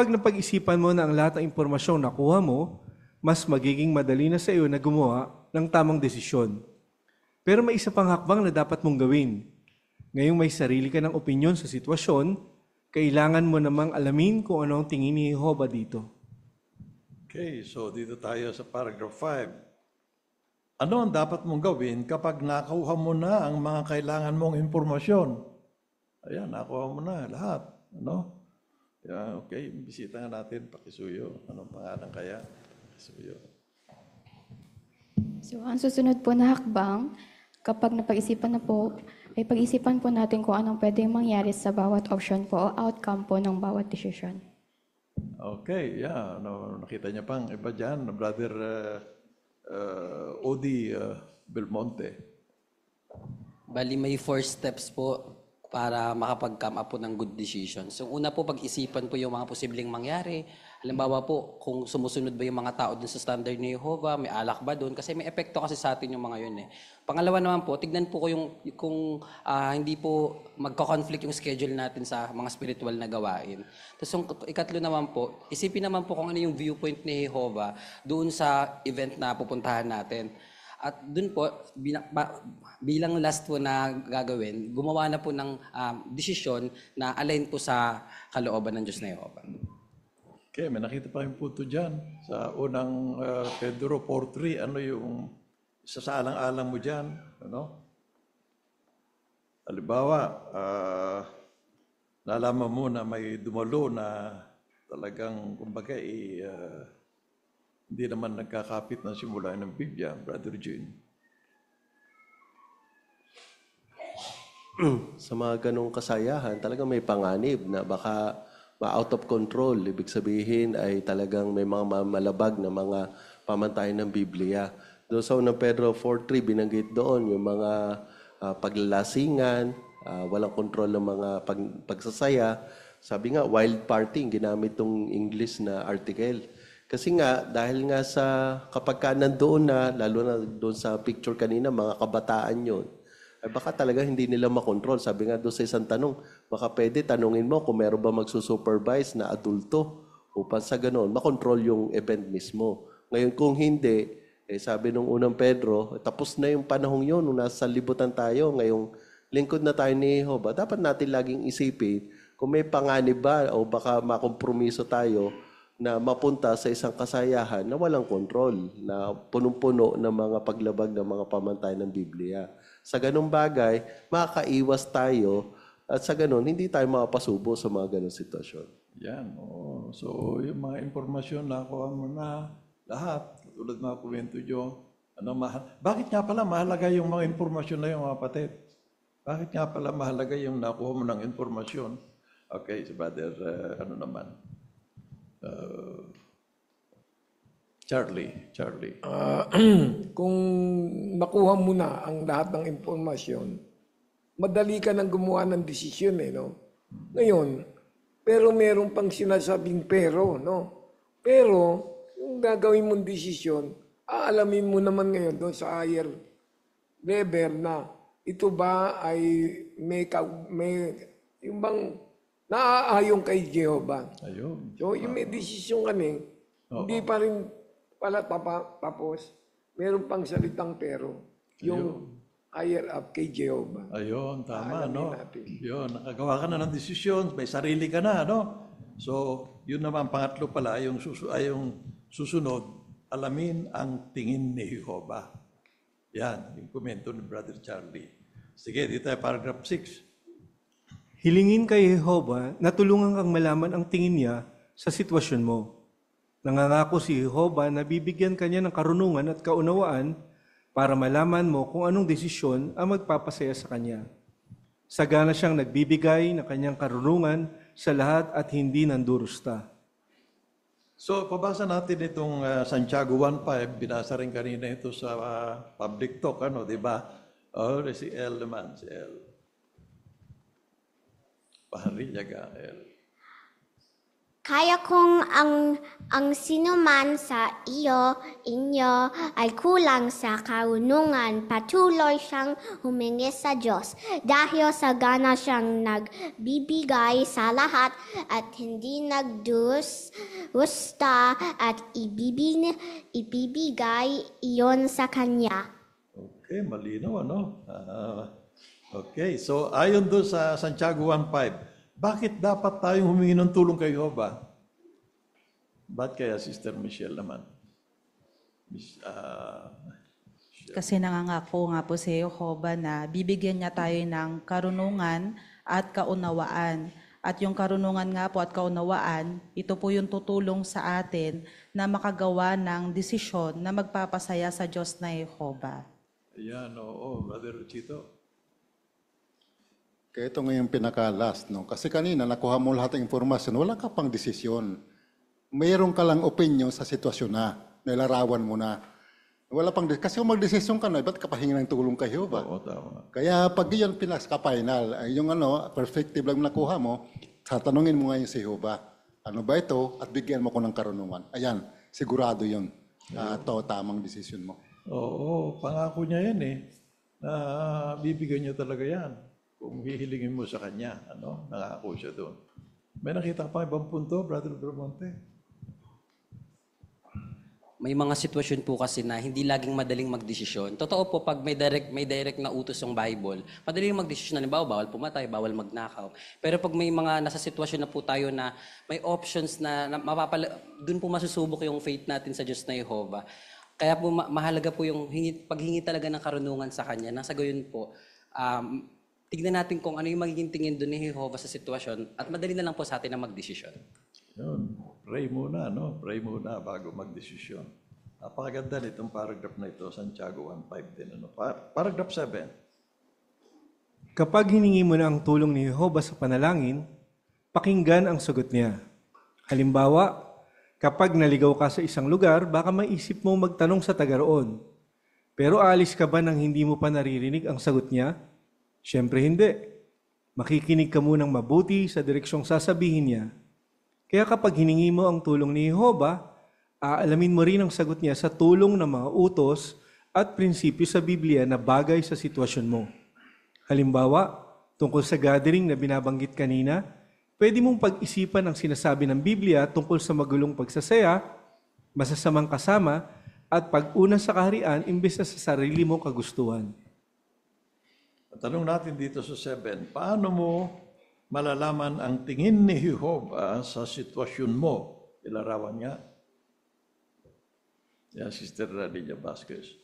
napag-isipan mo na ang lahat ng impormasyong nakuha mo, mas magiging madali na sa iyo na gumawa ng tamang desisyon. Pero may isa pang hakbang na dapat mong gawin. Ngayong may sarili ka ng opinyon sa sitwasyon, kailangan mo namang alamin kung ano ang tingin ni Jehovah dito. Okay, so dito tayo sa paragraph 5. Ano ang dapat mong gawin kapag nakuha mo na ang mga kailangan mong impormasyon? Ayan, nakuha mo na lahat. Yeah, okay, bisita nga natin, Pakisuyo. Anong pangalan kaya? Pakisuyo. So, ang susunod po na hakbang, kapag napag-isipan na po, ay pag-isipan po natin kung anong pwedeng mangyari sa bawat option po o outcome po ng bawat decision. Okay, yeah. Nakita niya pang iba dyan, Brother Odi Belmonte. Bali, may 4 steps po para makapag-come up po ng good decision. So una po, pag-isipan po yung mga posibleng mangyari. Halimbawa po, kung sumusunod ba yung mga tao dun sa standard ni Jehovah, may alak ba dun? Kasi may epekto kasi sa atin yung mga yun eh. Pangalawa naman po, tignan po ko kung hindi po magka-conflict yung schedule natin sa mga spiritual na gawain. Tapos yung ikatlo naman po, isipin naman po kung ano yung viewpoint ni Jehovah doon sa event na pupuntahan natin. At dun po, bilang last po na gagawin, gumawa na po ng desisyon na align po sa kalooban ng Diyos na Jehovah. Okay, may nakita pa yung punto dyan. Sa unang Pedro 4:3, ano yung isasaalang-alang mo dyan? Halimbawa, nalaman mo na may dumalo na talagang, kumbaga, hindi naman nagkakapit ng simula ng Biblia, Brother Jean. Sa mga ganong kasayahan, talagang may panganib na baka ma-out of control. Ibig sabihin ay talagang may mga malabag na mga pamantayan ng Biblia. Doon sa unang Pedro 4:3, binanggit doon yung mga paglalasingan, walang control ng mga pagsasaya. Sabi nga, wild partying, ginamit tong English na article. Kasi nga, dahil nga sa kapag ka nandoon na, lalo na doon sa picture kanina, mga kabataan yun, ay baka talaga hindi nila makontrol. Sabi nga doon sa isang tanong, baka pwede tanungin mo kung meron ba magsusupervise na adulto upang sa ganoon, makontrol yung event mismo. Ngayon kung hindi, sabi nung unang Pedro, tapos na yung panahong yun, nung nasa libutan tayo, ngayong lingkod na tayo ni Jehovah, dapat natin laging isipin kung may panganib ba o baka makompromiso tayo na mapunta sa isang kasayahan na walang kontrol, na punong-puno ng mga paglabag ng mga pamantayan ng Biblia. Sa ganung bagay, makakaiwas tayo at sa ganun, hindi tayo makapasubo sa mga ganung sitwasyon. Yan. Oh. So, yung mga impormasyon nakuha mo na lahat, tulad mga kwento nyo, bakit nga pala mahalaga yung mga impormasyon na yung mga kapatid? Bakit nga pala mahalaga yung nakuha mo ng impormasyon? Okay, so brother, Charlie. Kung nakuha mo na ang lahat ng impormasyon, madali ka nang gumawa ng desisyon no? Ngayon, pero meron pang sinasabing pero, no? Pero, yung gagawin mong desisyon, aalamin mo naman ngayon doon sa higher level na ito ba ay may yung bang naaayon kay Jehovah. Ayun. So, yung may desisyon kami, hindi pa rin pala tapos, meron pang salitang pero. Yung higher up kay Jehovah. Ayun, tama, no? Yun, nakagawa ka na ng desisyon, may sarili ka na, no? So, Yun naman, pangatlo pala, yung susunod, alamin ang tingin ni Jehovah. Yan, yung komento ni Brother Charlie. Sige, dito tayo, paragraph 6. Hilingin kay Jehovah na tulungan kang malaman ang tingin niya sa sitwasyon mo. Nangangako si Jehovah na bibigyan kanya ng karunungan at kaunawaan para malaman mo kung anong desisyon ang magpapasaya sa kanya. Sagana siyang nagbibigay ng kanyang karunungan sa lahat at hindi nandurusta. So, pabasa natin itong Santiago 1.5. Binasa rin kanina ito sa public talk, di ba? Si El naman, si El. Paharilyaga, El. Kaya kung ang sinuman sa inyo ay kulang sa karunungan, patuloy siyang humingi sa Diyos. Dahil sagana siyang nagbibigay sa lahat at hindi nagdurusta at ibibigay iyon sa Kanya. Okay, malinaw, okay, so ayon doon sa Santiago 1.5, bakit dapat tayong humingi ng tulong kay Jehovah? Ba't kaya, Sister Michelle naman? Kasi nangangako nga po si Jehovah na bibigyan niya tayo ng karunungan at kaunawaan. At yung karunungan nga po at kaunawaan, ito po yung tutulong sa atin na makagawa ng desisyon na magpapasaya sa Diyos na Jehovah. Ayan, oo, Brother Chito. Kaya ito ngayong pinaka-last, Kasi kanina, nakuha mo lahat ng informasyon, wala ka pang desisyon. Mayroon ka lang opinion sa sitwasyon na, nailarawan mo na. Wala pang kasi kung mag-desisyon ka na, ba't ka pahingi ng tulong kay Jehovah? Oo, tama. Kaya pag yan pinaka-final, yung perspective lang nakuha mo, tatanungin mo ngayon si Jehovah, ano ba ito? At bigyan mo ko ng karunungan. Ayan, sigurado yun. Tamang desisyon mo. Oo, pangako niya yan na bibigyan niya talaga yan. Kung hihilingin mo sa kanya, nangako siya doon. May nakita ka pa ibang punto, Brother Bramonte? May mga sitwasyon po kasi na hindi laging madaling magdesisyon. Totoo po, pag may direct na utos yung Bible, madaling magdesisyon. Halimbawa, bawal pumatay, bawal magnakaw. Pero pag may mga nasa sitwasyon na po tayo na may options na doon po masusubok yung faith natin sa Diyos na Jehovah. Kaya po mahalaga po yung paghingi talaga ng karunungan sa Kanya. Nasa gayon po, tignan natin kung ano yung magiging tingin doon ni Jehovah sa sitwasyon at madali na lang po sa atin na magdesisyon. Yun, pray muna, Pray muna bago magdesisyon. Napakaganda nitong paragraph na ito, Santiago 1.5 din, Paragraph 7. Kapag hiningi mo na ang tulong ni Jehovah sa panalangin, pakinggan ang sagot niya. Halimbawa, kapag naligaw ka sa isang lugar, baka maisip mo magtanong sa taga-roon. Pero aalis ka ba nang hindi mo pa naririnig ang sagot niya? Siyempre hindi. Makikinig ka munang mabuti sa direksyong sasabihin niya. Kaya kapag hiningi mo ang tulong ni Jehovah, aalamin mo rin ang sagot niya sa tulong ng mga utos at prinsipyo sa Biblia na bagay sa sitwasyon mo. Halimbawa, tungkol sa gathering na binabanggit kanina, pwede mong pag-isipan ang sinasabi ng Biblia tungkol sa magulong pagsasaya, masasamang kasama, at pag-una sa kaharian imbes na sa sarili mong kagustuhan. Tanong natin dito sa 7, paano mo malalaman ang tingin ni Jehovah sa sitwasyon mo? Ilarawan niya. Sister Radilla Vasquez.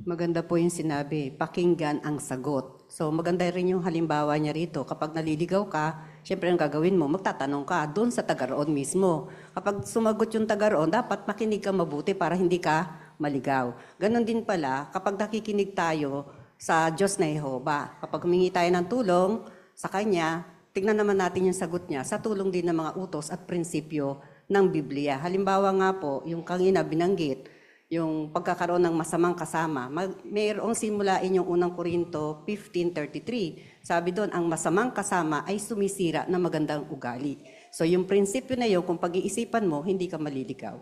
Maganda po yung sinabi, pakinggan ang sagot. So maganda rin yung halimbawa niya rito. Kapag naliligaw ka, siyempre ang gagawin mo, magtatanong ka doon sa taga-roon mismo. Kapag sumagot yung taga-roon, dapat makinig ka mabuti para hindi ka maligaw. Ganon din pala, kapag nakikinig tayo sa Diyos na Jehovah, kapag humingi tayo ng tulong sa Kanya, tignan naman natin yung sagot niya sa tulong din ng mga utos at prinsipyo ng Biblia. Halimbawa nga po, yung kanina binanggit, yung pagkakaroon ng masamang kasama. Mayroong simulain yung unang Korinto 15:33. Sabi doon, ang masamang kasama ay sumisira ng magandang ugali. So yung prinsipyo na yun, kung pag-iisipan mo, hindi ka maliligaw.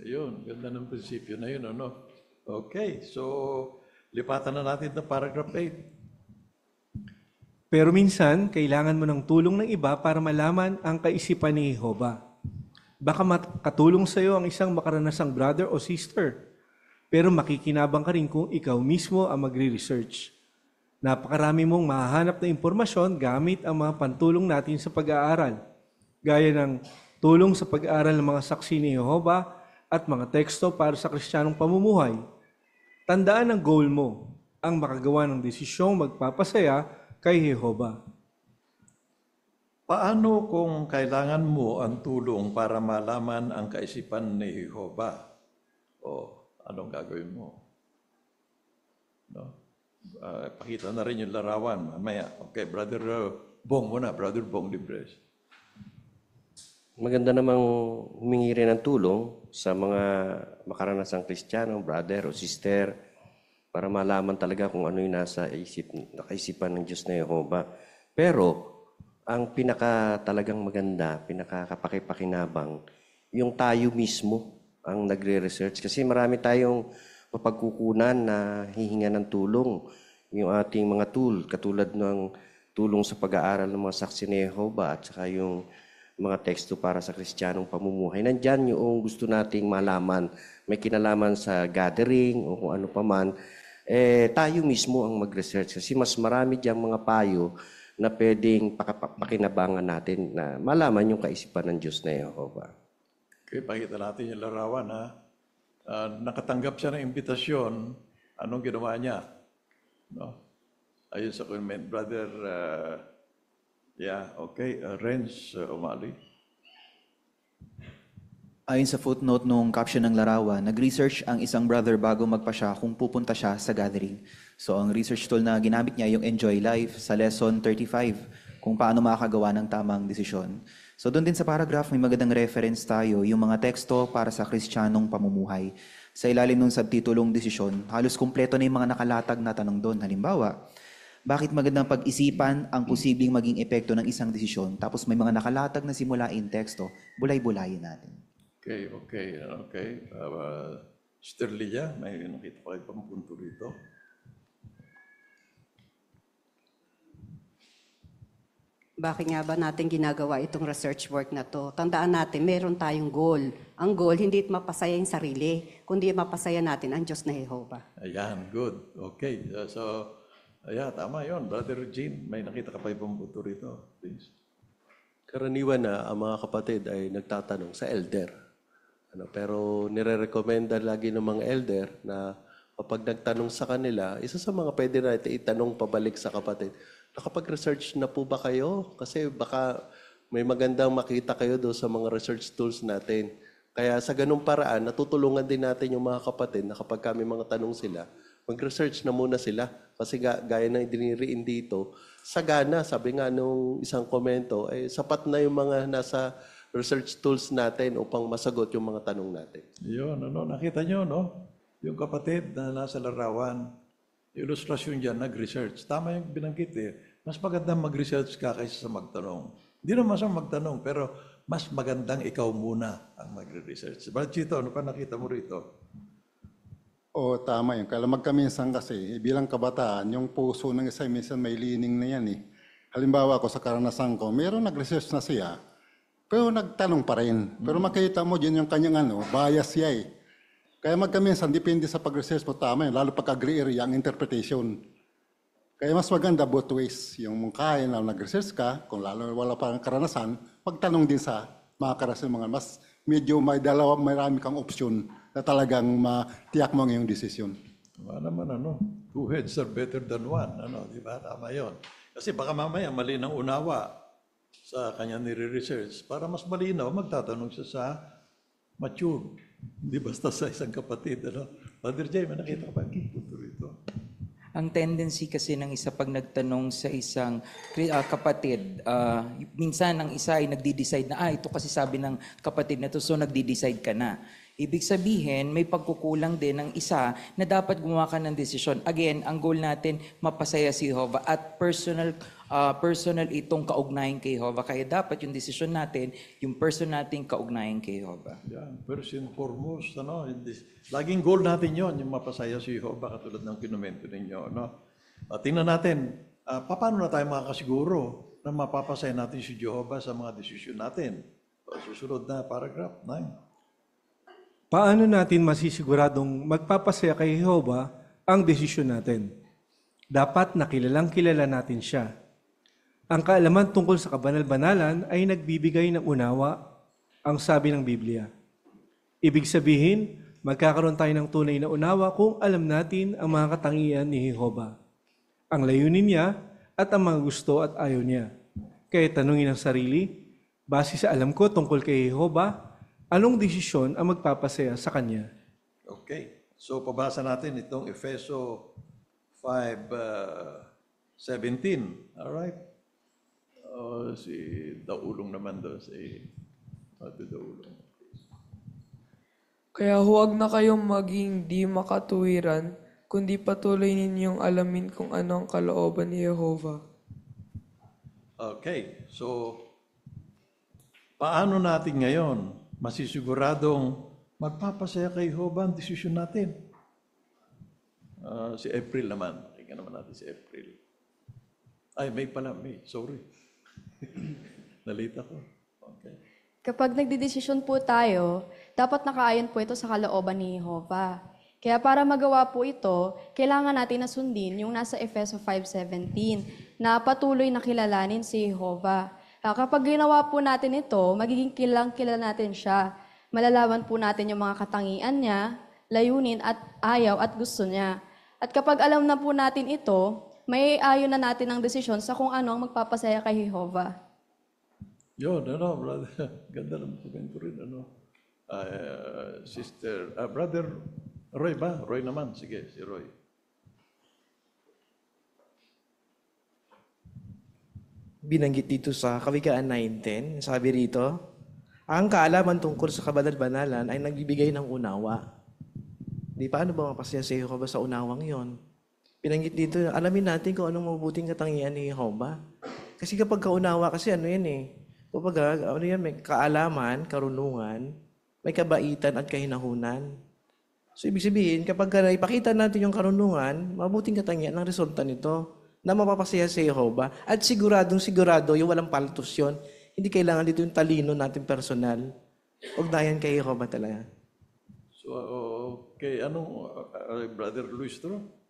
Ayun, ganda ng prinsipyo na yun, Okay, so lipatan na natin ng paragraph 8. Pero minsan, kailangan mo ng tulong ng iba para malaman ang kaisipan ni Jehovah. Baka makatulong sa iyo ang isang makaranasang brother o sister, pero makikinabang ka rin kung ikaw mismo ang magre-research. Napakarami mong mahahanap na impormasyon gamit ang mga pantulong natin sa pag-aaral, gaya ng tulong sa pag-aaral ng mga saksi ni Jehova at mga teksto para sa Kristiyanong pamumuhay. Tandaan ang goal mo, ang makagawa ng desisyong magpapasaya kay Jehova. Paano kung kailangan mo ang tulong para malaman ang kaisipan ni Jehova? O anong gagawin mo? No? Pakita na rin yung larawan mamaya. Okay, Brother Bong muna, Brother Bong Libres. Maganda namang humingi rin ng tulong sa mga makaranasang Kristiyano, brother o sister, para malaman talaga kung ano yung nakaisipan ng Diyos na Jehova. Pero, ang pinaka talagang maganda, pinakakapakipakinabang, yung tayo mismo ang nagre-research. Kasi marami tayong mapagkukunan na hihinga ng tulong. Yung ating mga tool, katulad ng tulong sa pag-aaral ng mga saksi ni Jehova at saka yung mga teksto para sa Kristiyanong pamumuhay. Nandyan yung gusto nating malaman. May kinalaman sa gathering o kung ano pa man. Tayo mismo ang mag-research kasi mas marami diyang mga payo na pwedeng pakinabangan natin na malaman yung kaisipan ng Diyos na Jehova. Okay, pakita natin yung larawan ha. Nakatanggap siya ng imbitasyon. Anong ginawa niya? No? Ayun sa comment, Brother... Renz Umali. Ayon sa footnote nung caption ng larawan, nag-research ang isang brother bago magpasya kung pupunta siya sa gathering. So ang research tool na ginamit niya yung Enjoy Life sa lesson 35, kung paano makakagawa ng tamang desisyon. So doon din sa paragraph, may magandang reference tayo, yung mga teksto para sa Kristiyanong pamumuhay. Sa ilalim ng subtitulong desisyon, halos kumpleto na yung mga nakalatag na tanong doon. Halimbawa, bakit magandang pag-isipan ang posibleng maging epekto ng isang desisyon? Tapos may mga nakalatag na simulain teksto, bulay-bulayin natin. Okay. Sister Lia, may nakita pa kayo pang punto rito. Bakit nga ba natin ginagawa itong research work na to? Tandaan natin, meron tayong goal. Ang goal, hindi mapasaya yung sarili, kundi mapasaya natin ang Diyos na Jehova. Ayan, good. Okay, tama yun. Brother Gene, may nakita ka pa ibang punto rito. Please. Karaniwan na ang mga kapatid ay nagtatanong sa elder. Pero nire-recommenda lagi ng mga elder na kapag nagtanong sa kanila, isa sa mga pwede natin itanong pabalik sa kapatid, nakapag-research na po ba kayo? Kasi baka may magandang makita kayo doon sa mga research tools natin. Kaya sa ganung paraan, natutulungan din natin yung mga kapatid na kapag kami mga tanong sila, mag-research na muna sila. Kasi gaya na diniriin dito, sagana, sabi nga nung isang komento, sapat na yung mga nasa research tools natin upang masagot yung mga tanong natin. Yun, nakita nyo, no? Yung kapatid na nasa larawan, ilustrasyon dyan, nag-research. Tama yung binanggit Mas magandang mag-research ka kaysa sa magtanong. Hindi naman sa magtanong, pero mas magandang ikaw muna ang mag-research. Brad Chito, ano pa nakita mo rito? Tama yun. Kaya magkaminsan kasi, bilang kabataan, yung puso ng isa, minsan may lining na yan Halimbawa ako sa karanasan ko, mayroong nag-research na siya, pero nagtanong pa rin. Pero makita mo dyan yung kanyang bias siya Kaya magkaminsan, depende sa pag-research mo, tama yun. Lalo pagka-gray area, ang interpretation. Kaya mas maganda both ways. Yung kaya na nag-research ka, kung lalo wala pa ng karanasan, pagtanong din sa mga karanasan, mas medyo marami kang opsyon na talagang matiyak mo ang iyong desisyon. Naman two heads are better than one. Di ba? Tama yun. Kasi baka mamaya mali ng unawa sa kanya nire-research. Para mas malinaw, magtatanong siya sa mature. Hindi basta sa isang kapatid. Brother Jay, may nakita ka pa punto rito. Ang tendency kasi ng isa pag nagtanong sa isang kapatid, minsan ang isa ay nagdi-decide na, ito kasi sabi ng kapatid na to, so nagdi-decide ka na. Ibig sabihin, may pagkukulang din ng isa na dapat gumawa ka ng desisyon. Again, ang goal natin, mapasaya si Jehova at personal itong kaugnayan kay Jehova. Kaya dapat yung desisyon natin, yung person nating kaugnayan kay Jehova. Yan, first and foremost, laging goal natin yon, yung mapasaya si Jehova, katulad ng kinumento ninyo. Tingnan natin, paano na tayo makakasiguro na mapapasaya natin si Jehova sa mga desisyon natin? Susunod na paragraph 9. Paano natin masisiguradong magpapasaya kay Jehova ang desisyon natin? dapat na kilala natin siya. Ang kaalaman tungkol sa kabanal-banalan ay nagbibigay ng unawa, ang sabi ng Biblia. Ibig sabihin, magkakaroon tayo ng tunay na unawa kung alam natin ang mga katangian ni Jehova, ang layunin niya at ang mga gusto at ayaw niya. Kaya tanungin ang sarili, base sa alam ko tungkol kay Jehova, anong desisyon ang magpapasaya sa Kanya? Okay. So, pabasa natin itong Efeso 5:17. Alright? Si Daulong naman doon. Si Daulong. Kaya huwag na kayong maging di makatuwiran, kundi patuloy ninyong alamin kung ano ang kalooban ni Jehova. Okay. So, paano natin ngayon masisiguradong magpapasaya kay Jehova ang desisyon natin? Si April naman. Pakinggan naman natin si April. Ay, May pala. May. Sorry. Nalita ko. Okay. Kapag nagdidesisyon po tayo, dapat nakaayon po ito sa kalooban ni Jehova. Kaya para magawa po ito, kailangan natin na sundin yung nasa Efeso 5:17 na patuloy na kilalanin si Jehova. Kapag ginawa po natin ito, magiging kilala natin siya. Malalaman po natin yung mga katangian niya, layunin at ayaw at gusto niya. At kapag alam na po natin ito, may ayon na natin ang desisyon sa kung ano ang magpapasaya kay Jehova. Yun, brother. Ganda ng komento rin, Brother Roy ba? Roy naman. Sige, si Roy. Binanggit dito sa Kawikaan 9:10, sabi rito, ang kaalaman tungkol sa kabanal-banalan ay nagbibigay ng unawa. Di paano ba mapasaya sa Jehova sa unawang yon? Binanggit dito, alamin natin kung anong mabuting katangian ni Jehova. Kasi kapag kaunawa, kasi kapag may kaalaman, karunungan, may kabaitan at kahinahunan. So ibig sabihin, kapag ipakita natin yung karunungan, mabuting katangian ang resulta nito na mapapasaya sa Jehova. At sigurado, yung walang paltos yun. Hindi kailangan dito yung talino natin personal. Ugnayan kay Jehova talaga. So, okay. Brother Luis Tro?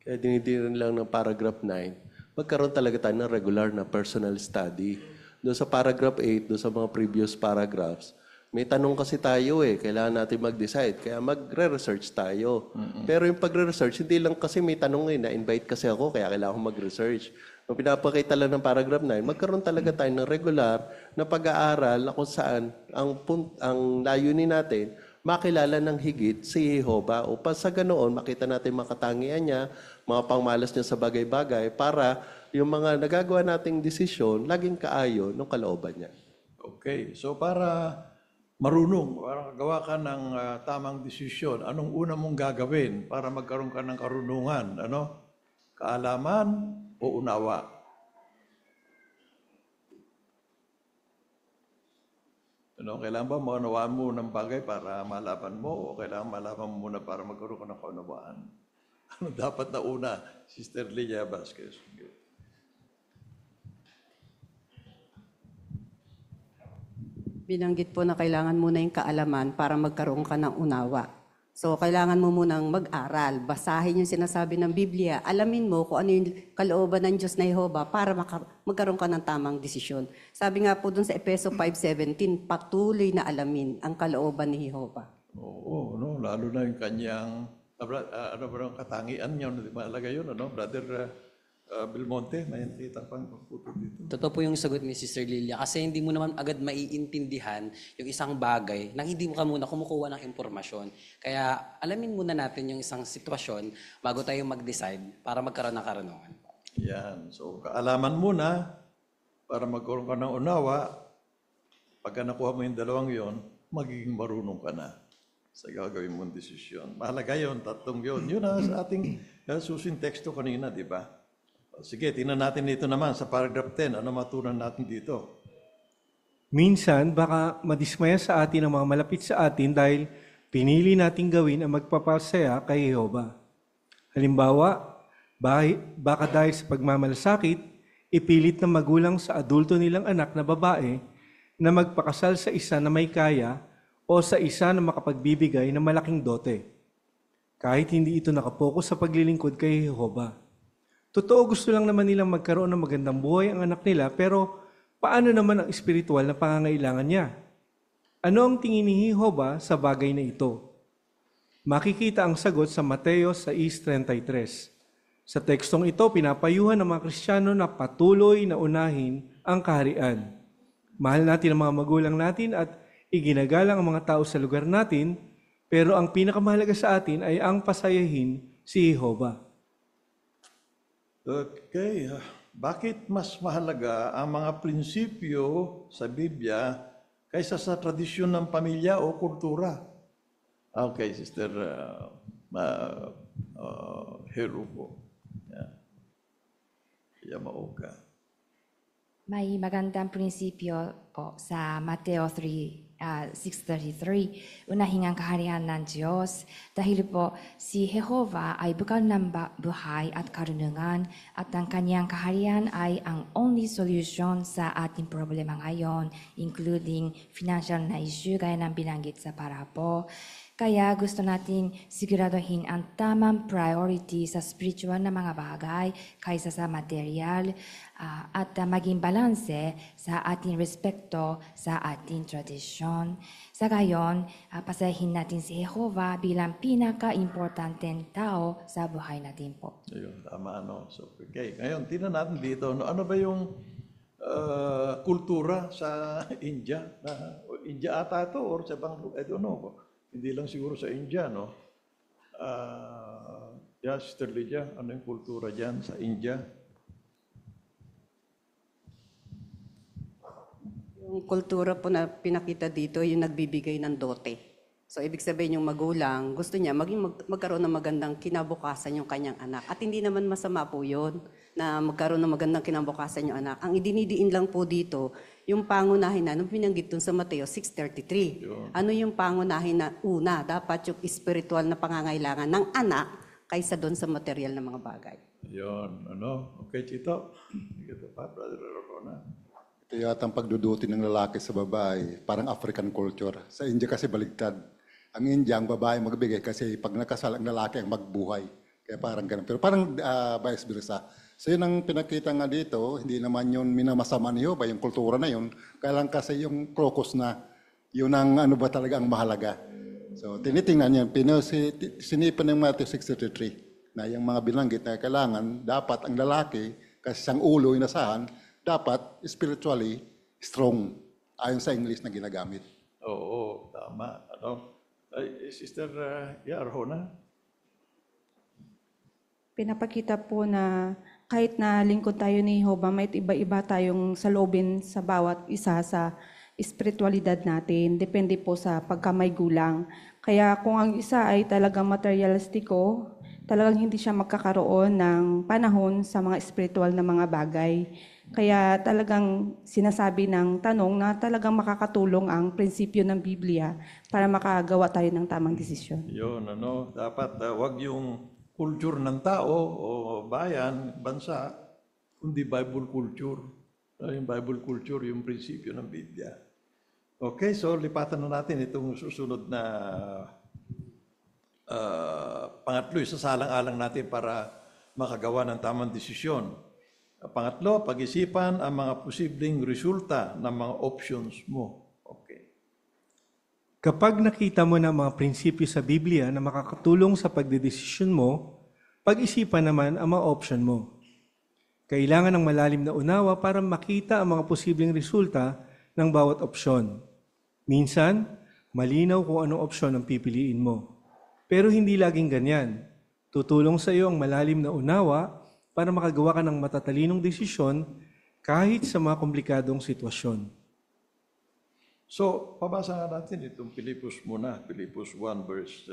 Kaya dinidinan lang ng paragraph 9, magkaroon talaga tayo ng regular na personal study. Doon sa paragraph 8, doon sa mga previous paragraphs, may tanong kasi tayo kailangan natin mag-decide. Kaya magre-research tayo. Pero yung pagre-research, hindi lang kasi may tanong na-invite kasi ako, kaya kailangan ko mag-research. Nung pinapakita lang ng paragraph 9, magkaroon talaga tayo ng regular na pag-aaral na kung saan ang layunin natin, makilala ng higit si Jehova upang sa ganoon makita natin mga katangian niya, mga pangmalas niya sa bagay-bagay para yung mga nagagawa nating desisyon laging kaayon ng kalooban niya. Okay. So para marunong, para gawa ka ng tamang desisyon, anong una mong gagawin para magkaroon ka ng karunungan? Kaalaman o unawa? Kailangan ba maunawaan mo ng bagay para malaman mo o kailangan malaman mo muna para magkaroon ka ng kaunawaan? Ano dapat na una? Sister Lilia Vasquez. Binanggit po na kailangan muna yung kaalaman para magkaroon ka ng unawa. So, kailangan mo munang mag-aral, basahin yung sinasabi ng Biblia, alamin mo kung ano yung kalooban ng Diyos na Jehova para magkaroon ka ng tamang desisyon. Sabi nga po dun sa Efeso 5:17, patuloy na alamin ang kalooban ni Jehova. Oo, lalo na yung kanyang, katangian niya, mahalaga yun, Brother Belmonte, may nakita pang pagputo dito. Totoo po yung sagot ni Sister Lilia kasi hindi mo naman agad maiintindihan yung isang bagay nang hindi mo ka muna kumukuha ng impormasyon. Kaya alamin muna natin yung isang sitwasyon bago tayo mag-decide para magkaroon ng karunungan. Yan. So, kaalaman muna para magkaroon ka ng unawa. Pagka nakuha mo yung dalawang yon, magiging marunong ka na sa gagawin mong desisyon. Mahalaga yun, tatlong yun. Yun sa ating susing teksto kanina, di ba? Sige, tingnan natin dito naman sa paragraph 10. Ano matunan natin dito? Minsan, baka madismaya sa atin ang mga malapit sa atin dahil pinili nating gawin ang magpapasaya kay Jehova. Halimbawa, baka dahil sa pagmamalasakit, ipilit ng magulang sa adulto nilang anak na babae na magpakasal sa isa na may kaya o sa isa na makapagbibigay ng malaking dote. kahit hindi ito nakapokus sa paglilingkod kay Jehova. Totoo, gusto lang naman nilang magkaroon ng magandang buhay ang anak nila, pero paano naman ang espiritual na pangangailangan niya? Ano ang tingin ni Jehova sa bagay na ito? Makikita ang sagot sa Mateo 6:33. Sa tekstong ito, pinapayuhan ng mga Kristiyano na patuloy na unahin ang kaharian. Mahal natin ang mga magulang natin at iginagalang ang mga tao sa lugar natin, pero ang pinakamahalaga sa atin ay ang pasayahin si Jehova. Okay, bakit mas mahalaga ang mga prinsipyo sa Biblia kaysa sa tradisyon ng pamilya o kultura? Okay, Sister Hero po. Yamaoka. May magandang prinsipyo po sa Mateo 6:33. Unahin ang kaharian ng Diyos dahil po si Jehova ay bukal ng buhay at karunungan at ang kanyang kaharian ay ang only solution sa ating problema ngayon, including financial na issue gaya ng binanggit sa parapo. Kaya gusto natin siguraduhin ang tamang priority sa spiritual na mga bagay kaysa sa material at maging balanse sa ating respeto sa ating tradisyon. Sa gayon, pasahin natin si Jehova bilang pinaka-importanteng tao sa buhay natin po. Ayun, tama. So, okay. Ngayon, tingnan natin dito. Ano ba yung kultura sa India? India ata ito or sa bang, I don't know. Hindi lang siguro sa India, no? Sister Lydia, ano yung kultura dyan sa India? Yung kultura po na pinakita dito, yung nagbibigay ng dote. So, ibig sabihin yung magulang, gusto niya magkaroon ng magandang kinabukasan yung kanyang anak. At hindi naman masama po yun na magkaroon ng magandang kinabukasan yung anak. Ang idinidiin lang po dito, yung pangunahin na, nung pinanggit dun sa Mateo 6:33. Ano yung pangunahin na una? Dapat yung spiritual na pangangailangan ng anak kaysa dun sa material na mga bagay. Yun, Okay, Chito. Ito pa, Brother Rona. Ito yata ang pagduduti ng lalaki sa babae, parang African culture. Sa India kasi baligtad. Ang India, ang babae magbigay kasi pag nakasal ang lalaki ang magbuhay. Kaya parang ganun. Pero parang vice versa. So yun ang pinakita nga dito, hindi naman yun minamasama ni Jehova, yung kultura na yun. Kaya lang kasi yung crocus na, yun ang ano ba talaga ang mahalaga. So tinitingnan yan, sinipan ng Matthew 6:33 na yung mga binanggit na kailangan, dapat ang lalaki, kasi siyang ulo yung nasahan, dapat spiritually strong, ayon sa English na ginagamit. Oo, tama. Sister Arjona? Pinapakita po na kahit na lingkod tayo ni Jehova, may iba-iba tayong salobin sa bawat isa sa espiritualidad natin. Depende po sa pagkamay gulang. Kaya kung ang isa ay talagang materialistiko, talagang hindi siya magkakaroon ng panahon sa mga espiritual na mga bagay. Kaya talagang sinasabi ng tanong na talagang makakatulong ang prinsipyo ng Biblia para makagawa tayo ng tamang desisyon. Yun, dapat wag yung culture ng tao o bayan, bansa, kundi Bible culture. Yung Bible culture, yung prinsipyo ng Biblia. Okay, so lipatan na natin itong susunod na pangatlo, isasalang-alang natin para makagawa ng tamang desisyon. Pangatlo, pag-isipan ang mga posibleng resulta ng mga options mo. Okay. Kapag nakita mo na mga prinsipyo sa Biblia na makakatulong sa pagdedesisyon mo, pag-isipan naman ang mga option mo. Kailangan ng malalim na unawa para makita ang mga posibleng resulta ng bawat opsyon. Minsan, malinaw kung anong opsyon ang pipiliin mo. Pero hindi laging ganyan. Tutulong sa iyo ang malalim na unawa para makagawa ka ng matatalinong desisyon kahit sa mga komplikadong sitwasyon. So, pabasa nga natin itong Pilipos muna. Pilipos 1 verse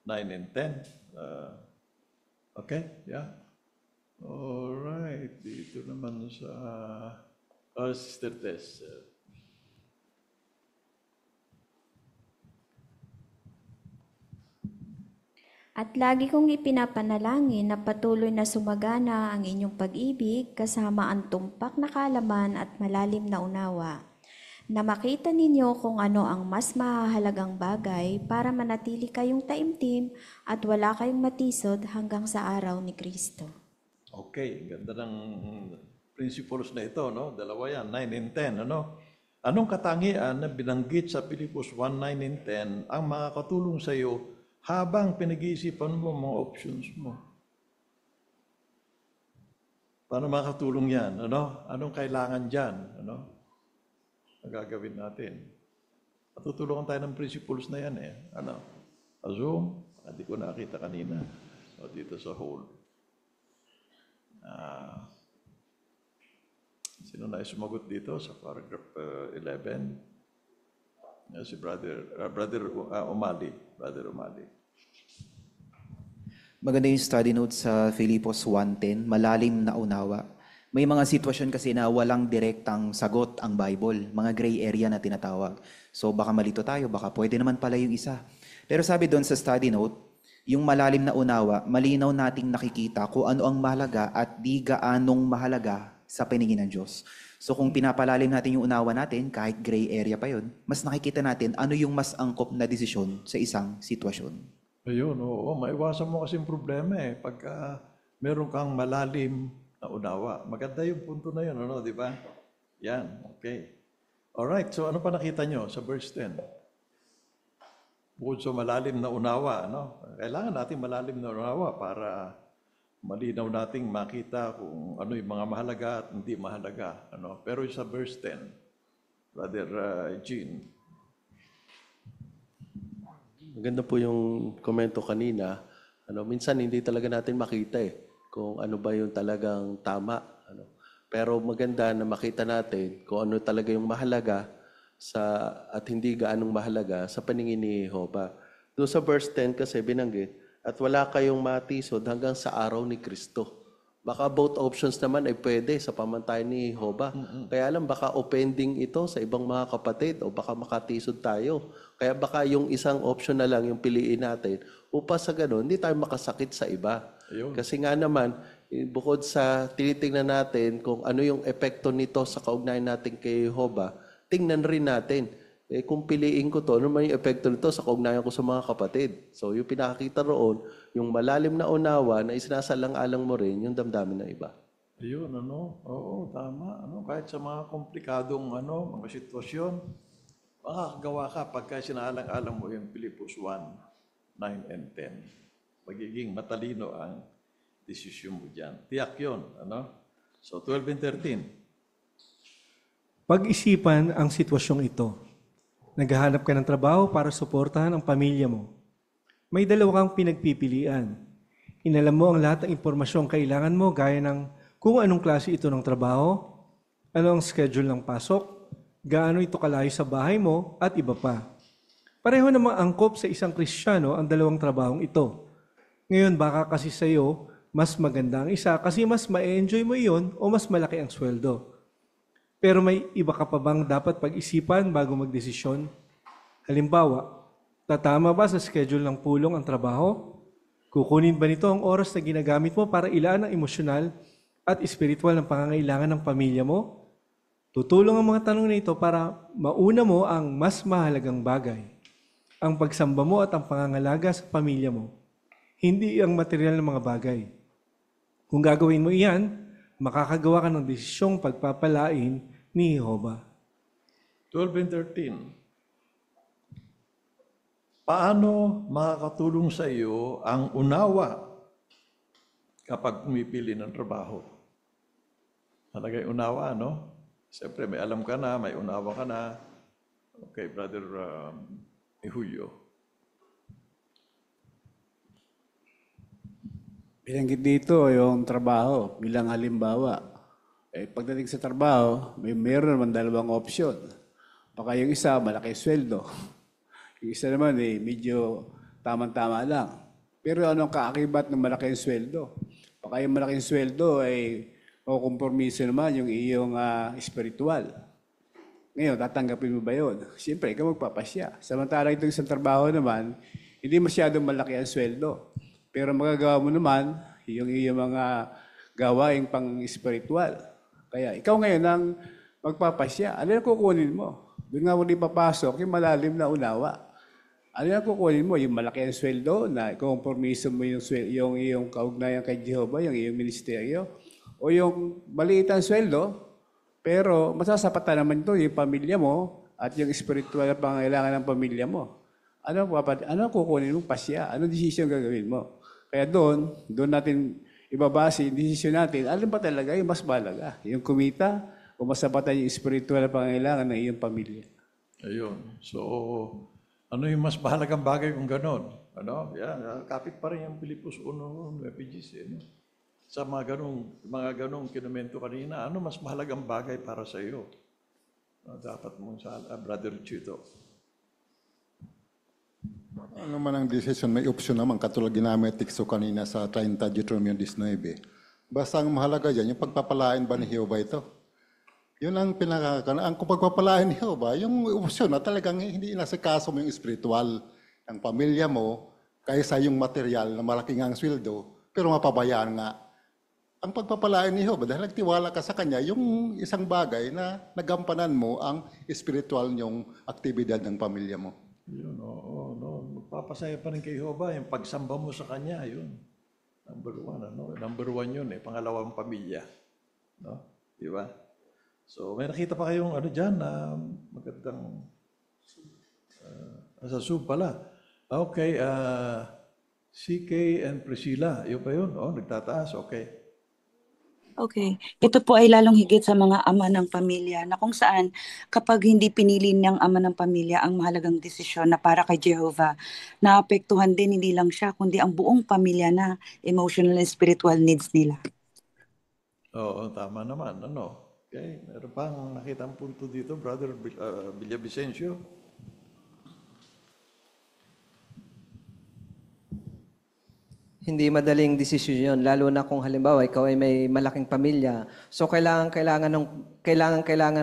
9 and 10. Okay? Yeah? Alright. Dito naman sa Sister Tess. At lagi kong ipinapanalangin na patuloy na sumagana ang inyong pag-ibig kasama ang tumpak na kaalaman at malalim na unawa. na makita ninyo kung ano ang mas mahalagang bagay para manatili kayong taimtim at wala kayong matisod hanggang sa araw ni Kristo. Okay, ganda ng principles na ito, no? Dalawa yan, 9 and 10, ano? Anong katangian na binanggit sa Pilipos 1, 9 and 10 ang makakatulong sa iyo habang pinag-iisipan mo mga options mo? Paano makakatulong yan? Ano? Anong kailangan dyan? Ano? Ang gagawin natin? Matutulungan tayo ng principles na yan eh. Ano? Zoom, hindi ko nakita kanina. O dito sa hall. Sino na sumagot dito sa paragraph 11? Si Brother Umali. Brother Umali. Maganda yung study note sa Filipos 1:10, malalim na unawa. May mga sitwasyon kasi na walang direktang sagot ang Bible, mga gray area na tinatawag. So baka malito tayo, baka pwede naman pala yung isa. Pero sabi doon sa study note, yung malalim na unawa, malinaw nating nakikita kung ano ang mahalaga at di gaanong mahalaga sa paningin ng Diyos. So kung pinapalalim natin yung unawa natin, kahit gray area pa yun, mas nakikita natin ano yung mas angkop na desisyon sa isang sitwasyon. Ayun, oo. Maiwasan mo kasing problema eh. Pagka meron kang malalim na unawa. Maganda yung punto na yun, ano, di ba? Yan, okay. Alright, so ano pa nakita nyo sa verse 10? Bukod sa malalim na unawa, ano? Kailangan natin malalim na unawa para malinaw nating makita kung ano yung mga mahalaga at hindi mahalaga. Ano? Pero sa verse 10, Brother Gene, maganda po yung komento kanina. Minsan hindi talaga natin makita kung ano ba yung talagang tama. Pero maganda na makita natin kung ano talaga yung mahalaga at hindi gaanong mahalaga sa paningin ni Jehovah. Doon sa verse 10 kasi binanggit, at wala kayong matisod hanggang sa araw ni Kristo. Baka both options naman ay pwede sa pamantayan ni Jehovah. Kaya alam, baka offending ito sa ibang mga kapatid o baka makatisod tayo. Kaya baka yung isang option na lang yung piliin natin upang sa ganun, hindi tayo makasakit sa iba. Ayun. Kasi nga naman, bukod sa tinitingnan natin kung ano yung epekto nito sa kaugnayan natin kay Jehovah, tingnan rin natin, kung piliin ko to, ano man yung epekto nito sa kaugnayan ko sa mga kapatid. So yung pinakakita roon, yung malalim na unawa na isinasalang-alang mo rin yung damdamin ng iba. ayun, ano? Oo, tama. Ano? Kahit sa mga komplikadong mga sitwasyon, makakagawa ka pagka sinaalang-alang mo yung Filipos 1, 9 and 10. Magiging matalino ang desisyon mo dyan. Tiyak yun. Ano? So 12 and 13. Pag-isipan ang sitwasyong ito. Naghahanap ka ng trabaho para suportahan ang pamilya mo. May dalawa kang pinagpipilian. Inalam mo ang lahat ng impormasyong kailangan mo gaya ng kung anong klase ito ng trabaho, ano ang schedule ng pasok, gaano ito kalayo sa bahay mo, at iba pa. Pareho namang angkop sa isang Kristiyano ang dalawang trabahong ito. Ngayon baka kasi sa iyo, mas maganda ang isa kasi mas ma-enjoy mo iyon o mas malaki ang sweldo. Pero may iba ka pa bang dapat pag-isipan bago magdesisyon? Halimbawa, tatama ba sa schedule ng pulong ang trabaho? Kukunin ba nito ang oras na ginagamit mo para ilaan ang emosyonal at espiritual ng pangangailangan ng pamilya mo? Tutulong ang mga tanong na ito para mauna mo ang mas mahalagang bagay, ang pagsamba mo at ang pangangalaga sa pamilya mo, hindi ang material ng mga bagay. Kung gagawin mo iyan, makakagawa ka ng desisyong pagpapalain ni Jehovah. 12 and 13. Paano makakatulong sa iyo ang unawa kapag pumipili ng trabaho? Talaga yung unawa, no? Siyempre, may alam ka na, may unawa ka na. Okay, Brother Julio. Binanggit dito yung trabaho bilang halimbawa. Pagdating sa trabaho, meron naman dalawang option. Baka yung isa, malaki sweldo. Yung isa naman, medyo tamang-tama lang. Pero anong kaakibat ng malaki sweldo? Baka yung malaking sweldo ay kukompromiso naman yung iyong spiritual. Ngayon, tatanggapin mo ba yun? Siyempre, ikaw magpapasya. Samantalang itong isang trabaho naman, hindi masyadong malaki ang sweldo. Pero magagawa mo naman yung iyong mga gawaing pang-spiritual. Kaya ikaw ngayon ang magpapasya. Ano yung kukunin mo? Doon nga mo papasok yung malalim na unawa. Ano yung kukunin mo? Yung malaki ang sweldo na kompromiso mo yung iyong kaugnayan kay Jehovah, yung iyong ministeryo? O yung maliit ang sweldo, pero masasapatan naman ito yung pamilya mo at yung spiritual na pangailangan ng pamilya mo. Ano kukunin mo? Pasya. Anong desisyon gagawin mo? Kaya doon natin ibabase yung desisyon natin. Alam ba talaga yung mas mahalaga? Yung kumita o masapatan yung spiritual na pangailangan ng iyong pamilya? Ayun. So, ano yung mas mahalagang bagay kung gano'n? Ano? Yan, kapit pa rin yung Pilipos 1, refugees. Sa mga ganong kinumento kanina, ano mas mahalagang bagay para sa iyo? Dapat mong sa Brother Chito. Ano man ang decision, may option naman, katulad ginamit tikso kanina sa 30 Deuteronomy 19. Basta ang mahalaga dyan, yung pagpapalain ba ni Jehovah ito? Yun ang ang pagpapalain ni Jehovah, yung option na talagang hindi inasikaso mo yung spiritual ng pamilya mo kaysa yung material na malaking ang sweldo, pero mapabayaan nga. Ang pagpapalain ni Jehovah, dahil nagtiwala ka sa Kanya, yung isang bagay na nagampanan mo ang spiritual niyong aktibidad ng pamilya mo. Yun, magpapasaya pa rin kay Jehovah, yung pagsamba mo sa Kanya, yun. Number one yun, pangalawang pamilya. No? Di ba? So, may nakita pa kayong dyan na magandang sa sub pala. Okay, CK and Priscilla, yun pa yun? Nagtataas, okay. Okay. Ito po ay lalong higit sa mga ama ng pamilya na kung saan kapag hindi pinili ng ama ng pamilya ang mahalagang desisyon na para kay Jehovah, naapektuhan din hindi lang siya kundi ang buong pamilya na emotional and spiritual needs nila. Oo, tama naman. Okay, meron pang nakita ang punto dito, Brother Villavicencio. Hindi madaling desisyon yun, lalo na kung halimbawa ikaw ay may malaking pamilya. So kailangan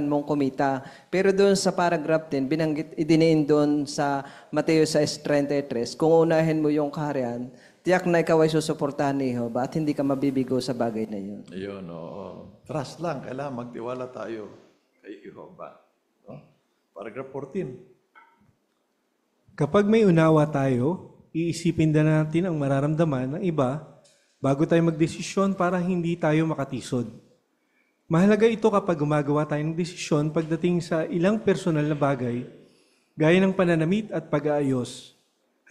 mong kumita. Pero doon sa paragraph 10, idiniin doon sa Mateo 6:33, kung unahin mo yung kaharian, tiyak na ikaw ay susuportahan ni Jehovah at hindi ka mabibigo sa bagay na yun. Ayun, oo. Trust lang, kailangan magtiwala tayo kay Jehovah. No? Paragraph 14. Kapag may unawa tayo, iisipin din natin ang mararamdaman ng iba bago tayo magdesisyon para hindi tayo makatisod. Mahalaga ito kapag gumagawa tayo ng desisyon pagdating sa ilang personal na bagay, gaya ng pananamit at pag-aayos.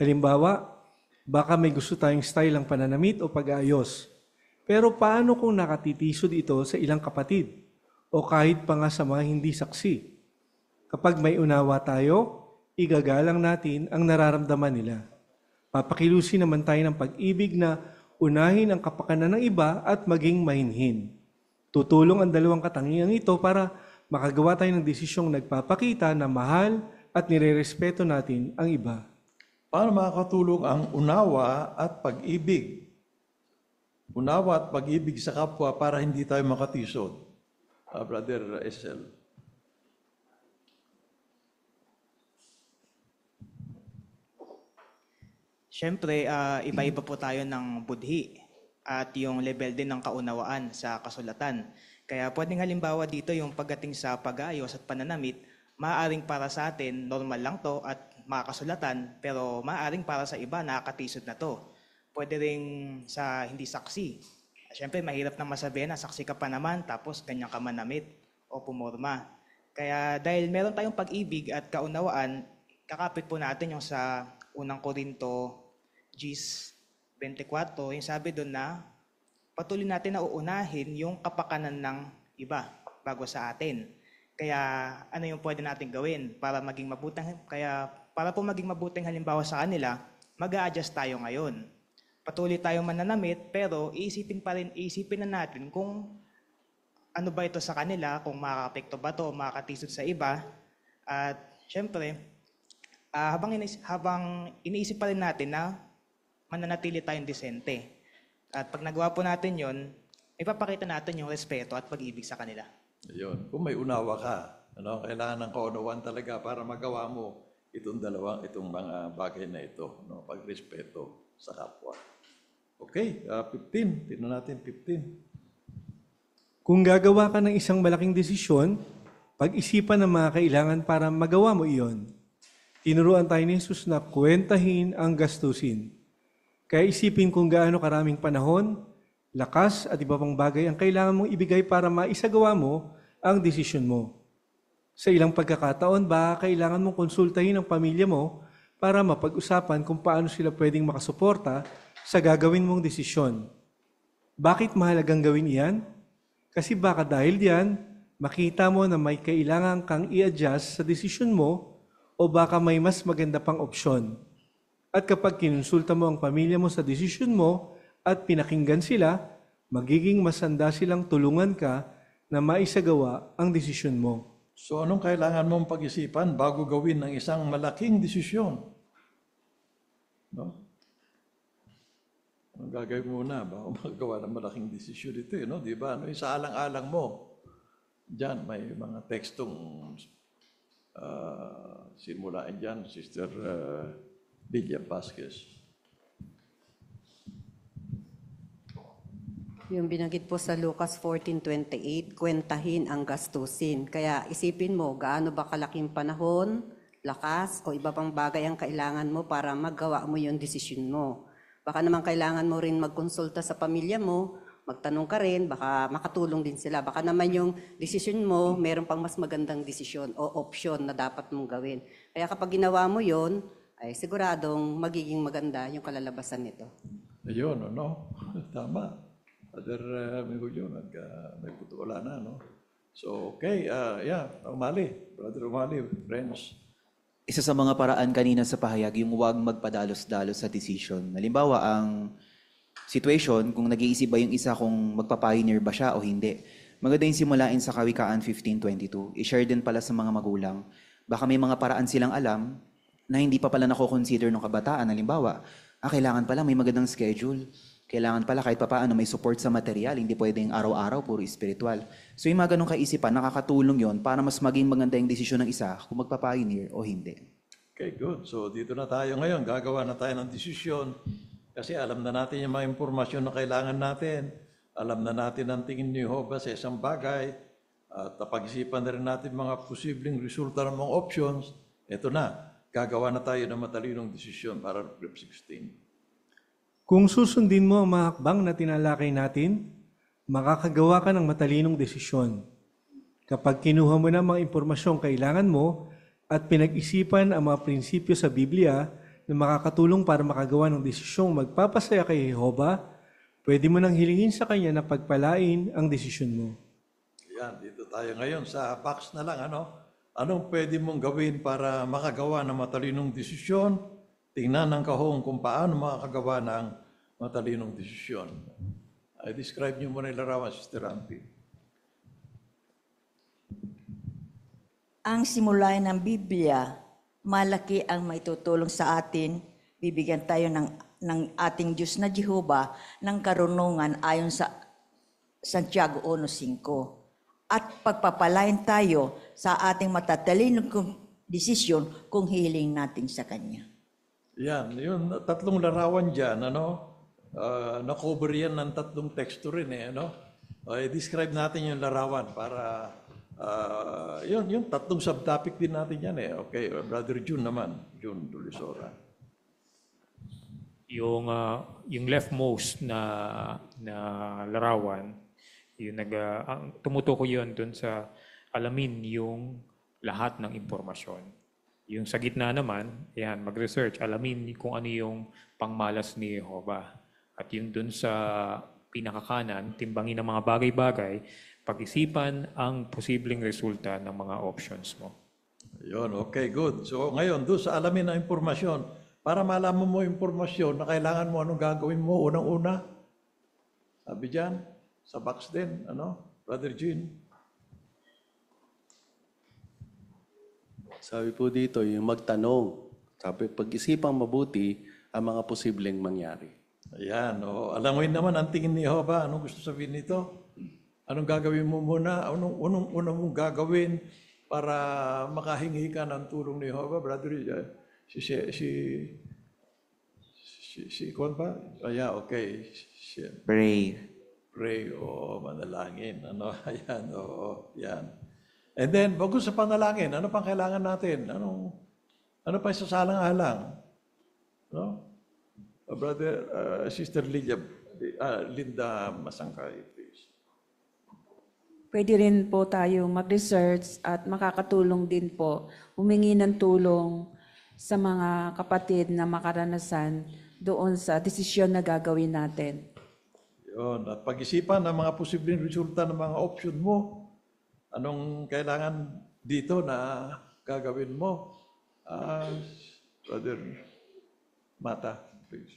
Halimbawa, baka may gusto tayong style ng pananamit o pag-aayos. Pero paano kung nakatitisod ito sa ilang kapatid o kahit pa nga sa mga hindi saksi? Kapag may unawa tayo, igagalang natin ang nararamdaman nila. Papakilusin naman tayo ng pag-ibig na unahin ang kapakanan ng iba at maging mahinhin. Tutulong ang dalawang katangian ito para makagawa tayo ng desisyong nagpapakita na mahal at nirerespeto natin ang iba. Paano makakatulong ang unawa at pag-ibig? Unawa at pag-ibig sa kapwa para hindi tayo makatisod. Brother SL. Siyempre, iba-iba po tayo ng budhi at yung level din ng kaunawaan sa kasulatan. Kaya pwedeng halimbawa dito yung pagdating sa pag-aayos at pananamit, maaaring para sa atin, normal lang to at makakasulatan, pero maaaring para sa iba, nakakatisod na to. Pwede rin sa hindi saksi. Siyempre, mahirap na masabihin na saksi ka pa naman, tapos ganyan ka manamit o pumorma. Kaya dahil meron tayong pag-ibig at kaunawaan, kakapit po natin yung sa unang Korinto 10:24, yung sabi doon na patuloy natin na uunahin yung kapakanan ng iba bago sa atin. Kaya ano yung pwede natin gawin para maging mabuting, para po maging mabuting halimbawa sa kanila, mag-a-adjust tayo ngayon. Patuloy tayong mananamit, pero isipin na natin kung ano ba ito sa kanila, kung makaka-apekto ba ito o makakatisod sa iba. At syempre, habang iniisip pa rin natin na mananatili tayong disente. At pag nagawa po natin yon, ipapakita natin yung respeto at pag-ibig sa kanila. Ayun. Kung may unawa ka, kailangan ng kaunawaan talaga para magawa mo itong mga bagay na ito, pagrespeto sa kapwa. Okay, 15. Tingnan natin 15. Kung gagawa ka ng isang malaking desisyon, Pag-isipan ang mga kailangan para magawa mo iyon. Tinuruan tayo ni Jesus na kwentahin ang gastusin. Kaya isipin kung gaano karaming panahon, lakas at iba pang bagay ang kailangan mong ibigay para maisagawa mo ang desisyon mo. Sa ilang pagkakataon ba, kailangan mong konsultahin ang pamilya mo para mapag-usapan kung paano sila pwedeng makasuporta sa gagawin mong desisyon. Bakit mahalagang gawin iyan? Kasi baka dahil diyan, makita mo na may kailangan kang i-adjust sa desisyon mo o baka may mas maganda pang opsyon. At kapag kinonsulta mo ang pamilya mo sa desisyon mo at pinakinggan sila, magiging masanda silang tulungan ka na maisagawa ang desisyon mo. So anong kailangan mong pag-isipan bago gawin ang isang malaking desisyon? No? Anong gagawin muna bago magawa ng malaking desisyon ito? No? Di ba? Ano yung sa alang-alang mo? Diyan, may mga tekstong simulain dyan, Sister Lilia Vasquez. Yung binanggit po sa Lucas 14:28, kwentahin ang gastusin. Kaya isipin mo, gaano ba kalaking panahon, lakas, o iba pang bagay ang kailangan mo para magawa mo yung desisyon mo. Baka naman kailangan mo rin magkonsulta sa pamilya mo, magtanong ka rin, baka makatulong din sila. Baka naman yung desisyon mo, meron pang mas magandang desisyon o option na dapat mong gawin. Kaya kapag ginawa mo yon, ay siguradong magiging maganda yung kalalabasan nito. Ayun, no? Tama. Father Miguel, may puto wala na, no? So, okay, Umali, Brother Umali, friends. Isa sa mga paraan kanina sa pahayag, yung huwag magpadalos-dalos sa decision. Halimbawa, ang situation, kung nag-iisip ba yung isa kung magpa-pioneer ba siya o hindi. Maganda yung simulain sa Kawikaan 15:22. I-share din pala sa mga magulang. Baka may mga paraan silang alam na hindi pa pala nako-consider ng kabataan. Halimbawa, kailangan pala may magandang schedule. Kailangan pala kahit papaano may support sa material, hindi pwedeng araw-araw, puro spiritual. So yung mga ganong kaisipan, nakakatulong yon para mas maging maganda yung desisyon ng isa kung magpa-pioneer o hindi. Okay, good. So dito na tayo ngayon. Gagawa na tayo ng desisyon kasi alam na natin yung mga impormasyon na kailangan natin. Alam na natin ang tingin ni Jehovah sa isang bagay. At pag-isipan na rin natin mga posibleng resulta ng mga options. Ito na. Gagawa na tayo ng matalinong desisyon para Rep 16. Kung susundin mo ang mga hakbang na tinalakay natin, makakagawa ka ng matalinong desisyon. Kapag kinuha mo na mga impormasyong kailangan mo at pinag-isipan ang mga prinsipyo sa Biblia na makakatulong para makagawa ng desisyong magpapasaya kay Jehovah, pwede mo nang hilingin sa Kanya na pagpalain ang desisyon mo. Yan, dito tayo ngayon sa box na lang. Anong pwede mong gawin para makagawa ng matalinong desisyon? Tingnan ng kahong kung paano makakagawa ng matalinong desisyon. I-describe niyo muna yung larawan, Sister Auntie. Ang simulain ng Biblia, malaki ang maitutulong sa atin. Bibigyan tayo ng ating Diyos na Jehovah ng karunungan ayon sa Santiago 1:5. At pagpapalain tayo sa ating matatalinong desisyon kung hihiling natin sa Kanya. Yan, yun, tatlong larawan dyan, na-cover yan ng tatlong teksto rin, I-describe natin yung larawan para, yung tatlong subtopic din natin yan, Okay, Brother June naman, June Dulisora. Yung leftmost na larawan, tumutukoy yun dun sa alamin yung lahat ng impormasyon. Yung sa gitna naman, yan, mag-research, alamin kung ano yung pangmalas ni Jehovah. At yung dun sa pinakakanan, timbangin ng mga bagay-bagay, pag-isipan ang posibleng resulta ng mga options mo. Yun, okay, good. So ngayon, doon sa alamin ng impormasyon, para malaman mo impormasyon na kailangan mo, anong gagawin mo, unang-una, sabi dyan, sa box din, Brother Jean. Sabi po dito, yung magtanong. Sabi, pag-isipang mabuti ang mga posibleng mangyari. Ayan, alam mo naman ang tingin ni Jehovah. Anong gusto sabihin nito? Anong gagawin mo muna? Anong unang mong gagawin para makahingi ka ng tulong ni Jehovah? Brother, si Kwan ba? Okay. Pray. Pray o manalangin. Ayan, yan. And then, bago sa panalangin, ano pang kailangan natin? Ano pa isasalang-alang? No? Sister Linda Masangkay, please. Pwede rin po tayo mag-research at makakatulong din po humingi ng tulong sa mga kapatid na makaranasan doon sa desisyon na gagawin natin. Yun. At pag-isipan ng mga posibleng resulta ng mga option mo. Anong kailangan dito na gagawin mo? Brother Mata, please.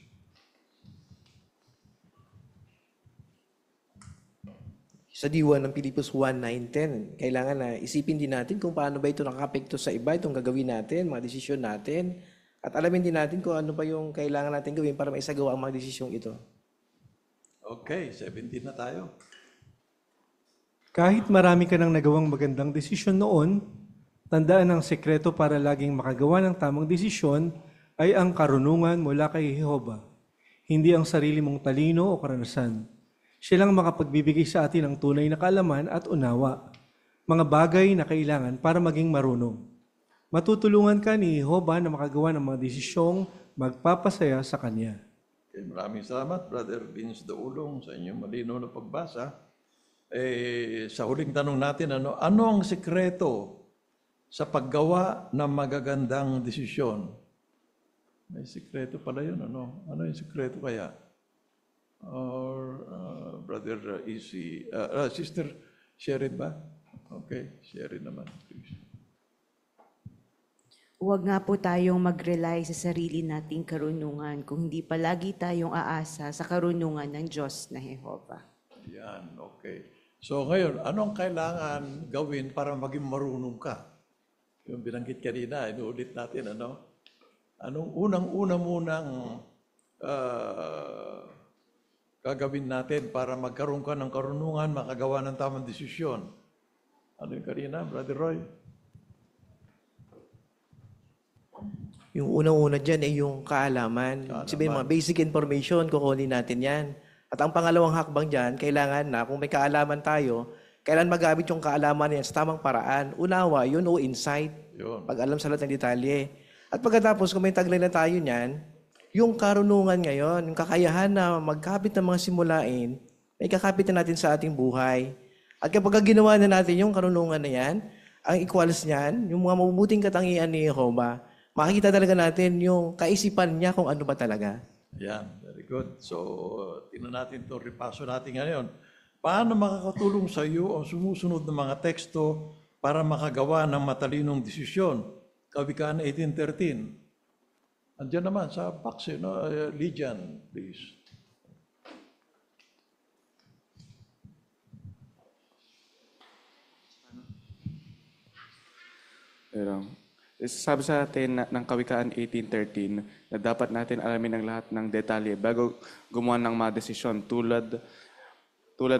Sa diwa ng Pilipos 1:9-10, kailangan na isipin din natin kung paano ba ito nakapekto sa iba, itong gagawin natin, mga desisyon natin, at alamin din natin kung ano pa yung kailangan natin gawin para maisagawa ang mga desisyong ito. Okay, 17 na tayo. Kahit marami ka nang nagawang magandang desisyon noon, tandaan ang sekreto para laging makagawa ng tamang desisyon ay ang karunungan mula kay Jehova, hindi ang sarili mong talino o karanasan. Siya lang makapagbibigay sa atin ng tunay na kaalaman at unawa, mga bagay na kailangan para maging marunong. Matutulungan ka ni Jehova na makagawa ng mga desisyong magpapasaya sa Kanya. Okay, maraming salamat, Brother Vince Daulong, sa inyong malinaw na pagbasa. Sa huling tanong natin, ano ang sekreto sa paggawa ng magagandang desisyon? May sekreto pala yun, ano? Ano yung sekreto kaya? Or Brother Easy, Sister Sherin ba? Okay, Sherin naman, please. Huwag nga po tayong mag-rely sa sarili nating karunungan kung hindi palagi tayong aasa sa karunungan ng Diyos na Jehova. Yan, okay. So ngayon, anong kailangan gawin para maging marunong ka? Yung binanggit kanina, inuulit natin, ano? Anong unang-una munang gagawin natin para magkaroon ka ng karunungan, makagawa ng tamang desisyon? Ano yung kanina, Brother Roy? Yung unang-una dyan ay yung kaalaman. Sabihin, mga basic information, kukunin natin yan. At ang pangalawang hakbang dyan, kailangan na, kung may kaalaman tayo, kailan magamit yung kaalaman yan sa tamang paraan. Unawa, yun o insight. Yun. Pag alam sa lahat ng detalye. At pagkatapos, kung may taglay na tayo niyan, yung karunungan ngayon, yung kakayahan na magkapit ng mga simulain, may kakapit na natin sa ating buhay. At kapag ginawa na natin yung karunungan na yan, ang equals niyan, yung mga mabubuting katangian ni Jehova, makikita talaga natin yung kaisipan niya kung ano ba talaga. Yan, very good. So, tingnan natin ito, repaso natin ngayon. Paano makakatulong sa iyo ang sumusunod na mga teksto para makagawa ng matalinong desisyon? Kawikaan 18:13. Andiyan naman sa box, Lydian, please. Sabi sa atin ng Kawikaan 18:13 na dapat natin alamin ang lahat ng detalye bago gumawa ng mga desisyon tulad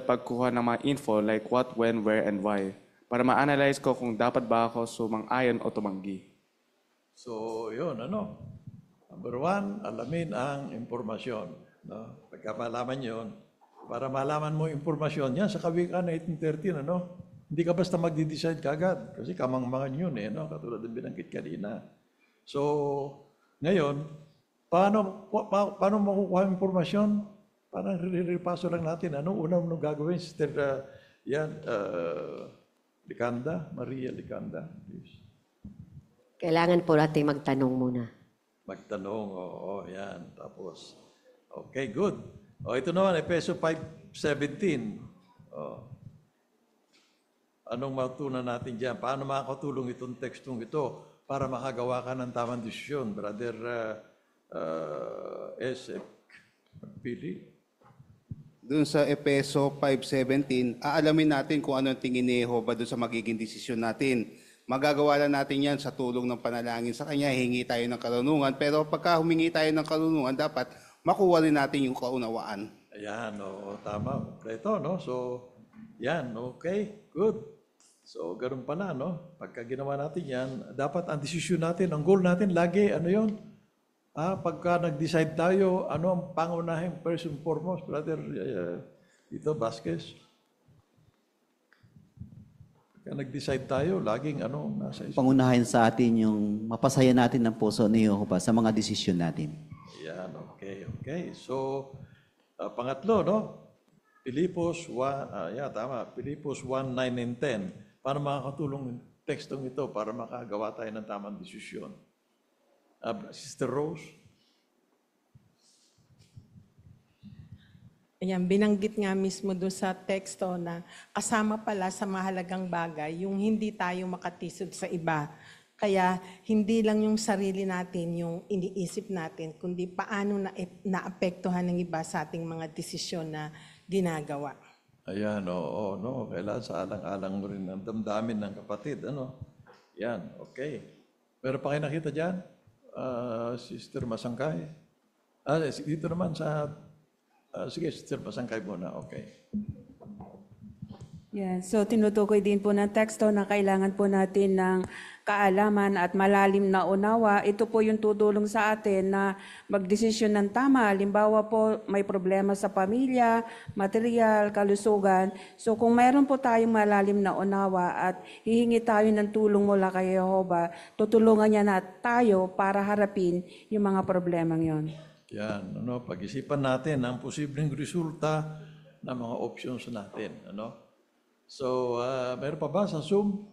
pagkuha ng mga info like what, when, where, and why para ma-analyze ko kung dapat ba ako sumang-ayon o tumanggi. So, yun, Number 1, alamin ang impormasyon. No? Pagka malaman yun, para malaman mo impormasyon, yan sa Kawikaan 18:13, hindi ka basta magdi-decide kagad. Kasi kamangmangan yun, katulad ng binanggit kanina. So, ngayon, paano makukuha ang impormasyon? Parang riripaso lang natin. Anong unang gagawin, Sister Licanda, Maria Licanda, please. Kailangan po natin magtanong muna. Magtanong, oo, yan. Tapos, okay, good. Ito naman, Efeso 5:17. Anong matutunan natin dyan? Paano makakatulong itong tekstong ito para makagawa ka ng tamang desisyon? Brother S.F. Pili? Doon sa Efeso 5:17, aalamin natin kung ano ang tingin ni Jehova doon sa magiging desisyon natin. Magagawa lang natin yan sa tulong ng panalangin sa Kanya, hingi tayo ng karunungan. Pero pagka humingi tayo ng karunungan, dapat makuha rin natin yung kaunawaan. Ayan, tama. Ito, So, yan, okay, good. So, ganun pala, Pagka ginawa natin yan, dapat ang desisyon natin, ang goal natin, lagi, yun? Pagka nag-decide tayo, ano ang pangunahing first and foremost, Brother Vasquez? Kaya nag-decide tayo, laging nasa isip. Pangunahin sa atin yung mapasaya natin ng puso ni Jehovah sa mga desisyon natin. Yan, okay. So, pangatlo, no? Pilipos 1, tama. Pilipos 1, 9 and 10. Para makakatulong yung tekstong ito para makagawa tayo ng tamang desisyon. Sister Rose? Ayan, binanggit nga mismo doon sa teksto na kasama pala sa mahalagang bagay yung hindi tayo makatisod sa iba. Kaya hindi lang yung sarili natin yung iniisip natin, kundi paano naapektuhan ng iba sa ating mga desisyon na ginagawa. Ayan, no. Kailangan sa alang-alang mo rin ang damdamin ng kapatid, Yan, okay. Meron pa kayo nakita dyan? Sister Masangkay? Dito naman sa... sige, Sister Masangkay muna, okay. Yan. So tinutukoy din po ng teksto na kailangan po natin ng kaalaman at malalim na unawa. Ito po yung tutulong sa atin na magdesisyon ng tama. Halimbawa po may problema sa pamilya, material, kalusugan. So kung mayroon po tayong malalim na unawa at hihingi tayo ng tulong mula kay Jehovah, tutulungan niya na tayo para harapin yung mga problemang yon. Yan, pag-isipan natin ang posibleng resulta ng mga options natin, So, meron pa ba sa Zoom?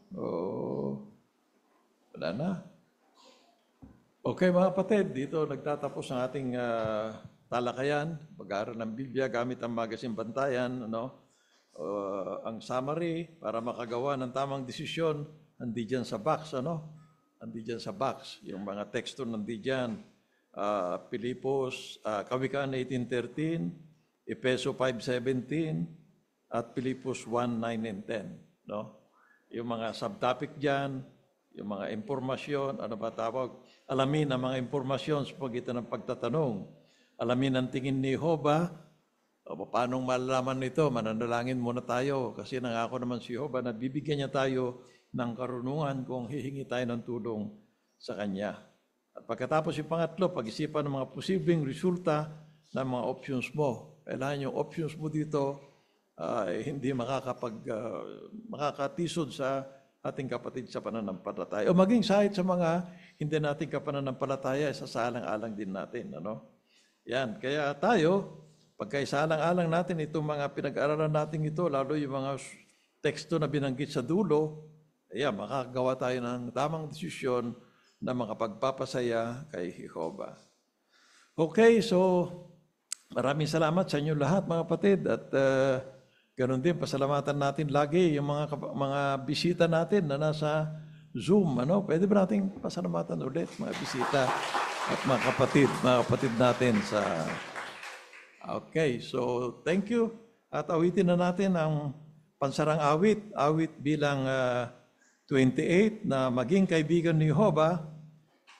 Wala na. Okay mga kapatid, dito nagtatapos ang ating talakayan, pag-aaral ng Biblia gamit ang Magasin Bantayan, ang summary para makagawa ng tamang desisyon, hindi dyan sa box, Hindi dyan sa box, yung mga teksto nandi dyan. Pilipos, Kawikaan 18:13, Efeso 5:17, at Pilipos 1:9 and 10. Yung mga subtopic dyan, yung mga impormasyon, tawag? Alamin ang mga impormasyon sa pagitan ng pagtatanong. Alamin ang tingin ni Jehovah. Paano malalaman nito? Mananalangin muna tayo kasi nangako naman si Jehovah na bibigyan niya tayo ng karunungan kung hihingi tayo ng tulong sa Kanya. At pagkatapos yung pangatlo, pag-isipan ng mga posibleng resulta ng mga options mo. Kailangan yung options mo dito hindi makakatisod sa ating kapatid sa pananampalataya. O maging kahit sa mga hindi natin kapananampalataya, sasalang-alang din natin. Yan. Kaya tayo, pagkaisalang-alang natin itong mga pinag-aralan natin ito, lalo yung mga teksto na binanggit sa dulo, makakagawa tayo ng tamang desisyon na makapagpapasaya kay Jehovah. Okay, so maraming salamat sa inyo lahat mga kapatid at ganun din, pasalamatan natin lagi yung mga bisita natin na nasa Zoom. Pwede ba nating pasalamatan ulit mga bisita at mga kapatid natin sa... Okay, so thank you. At awitin na natin ang pansarang awit bilang 28 na maging kaibigan ni Jehovah.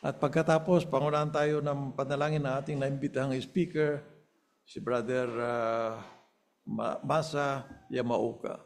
At pagkatapos, pangunahan tayo ng panalangin na ating naimbitahang speaker, si Brother Masa Yamaoka.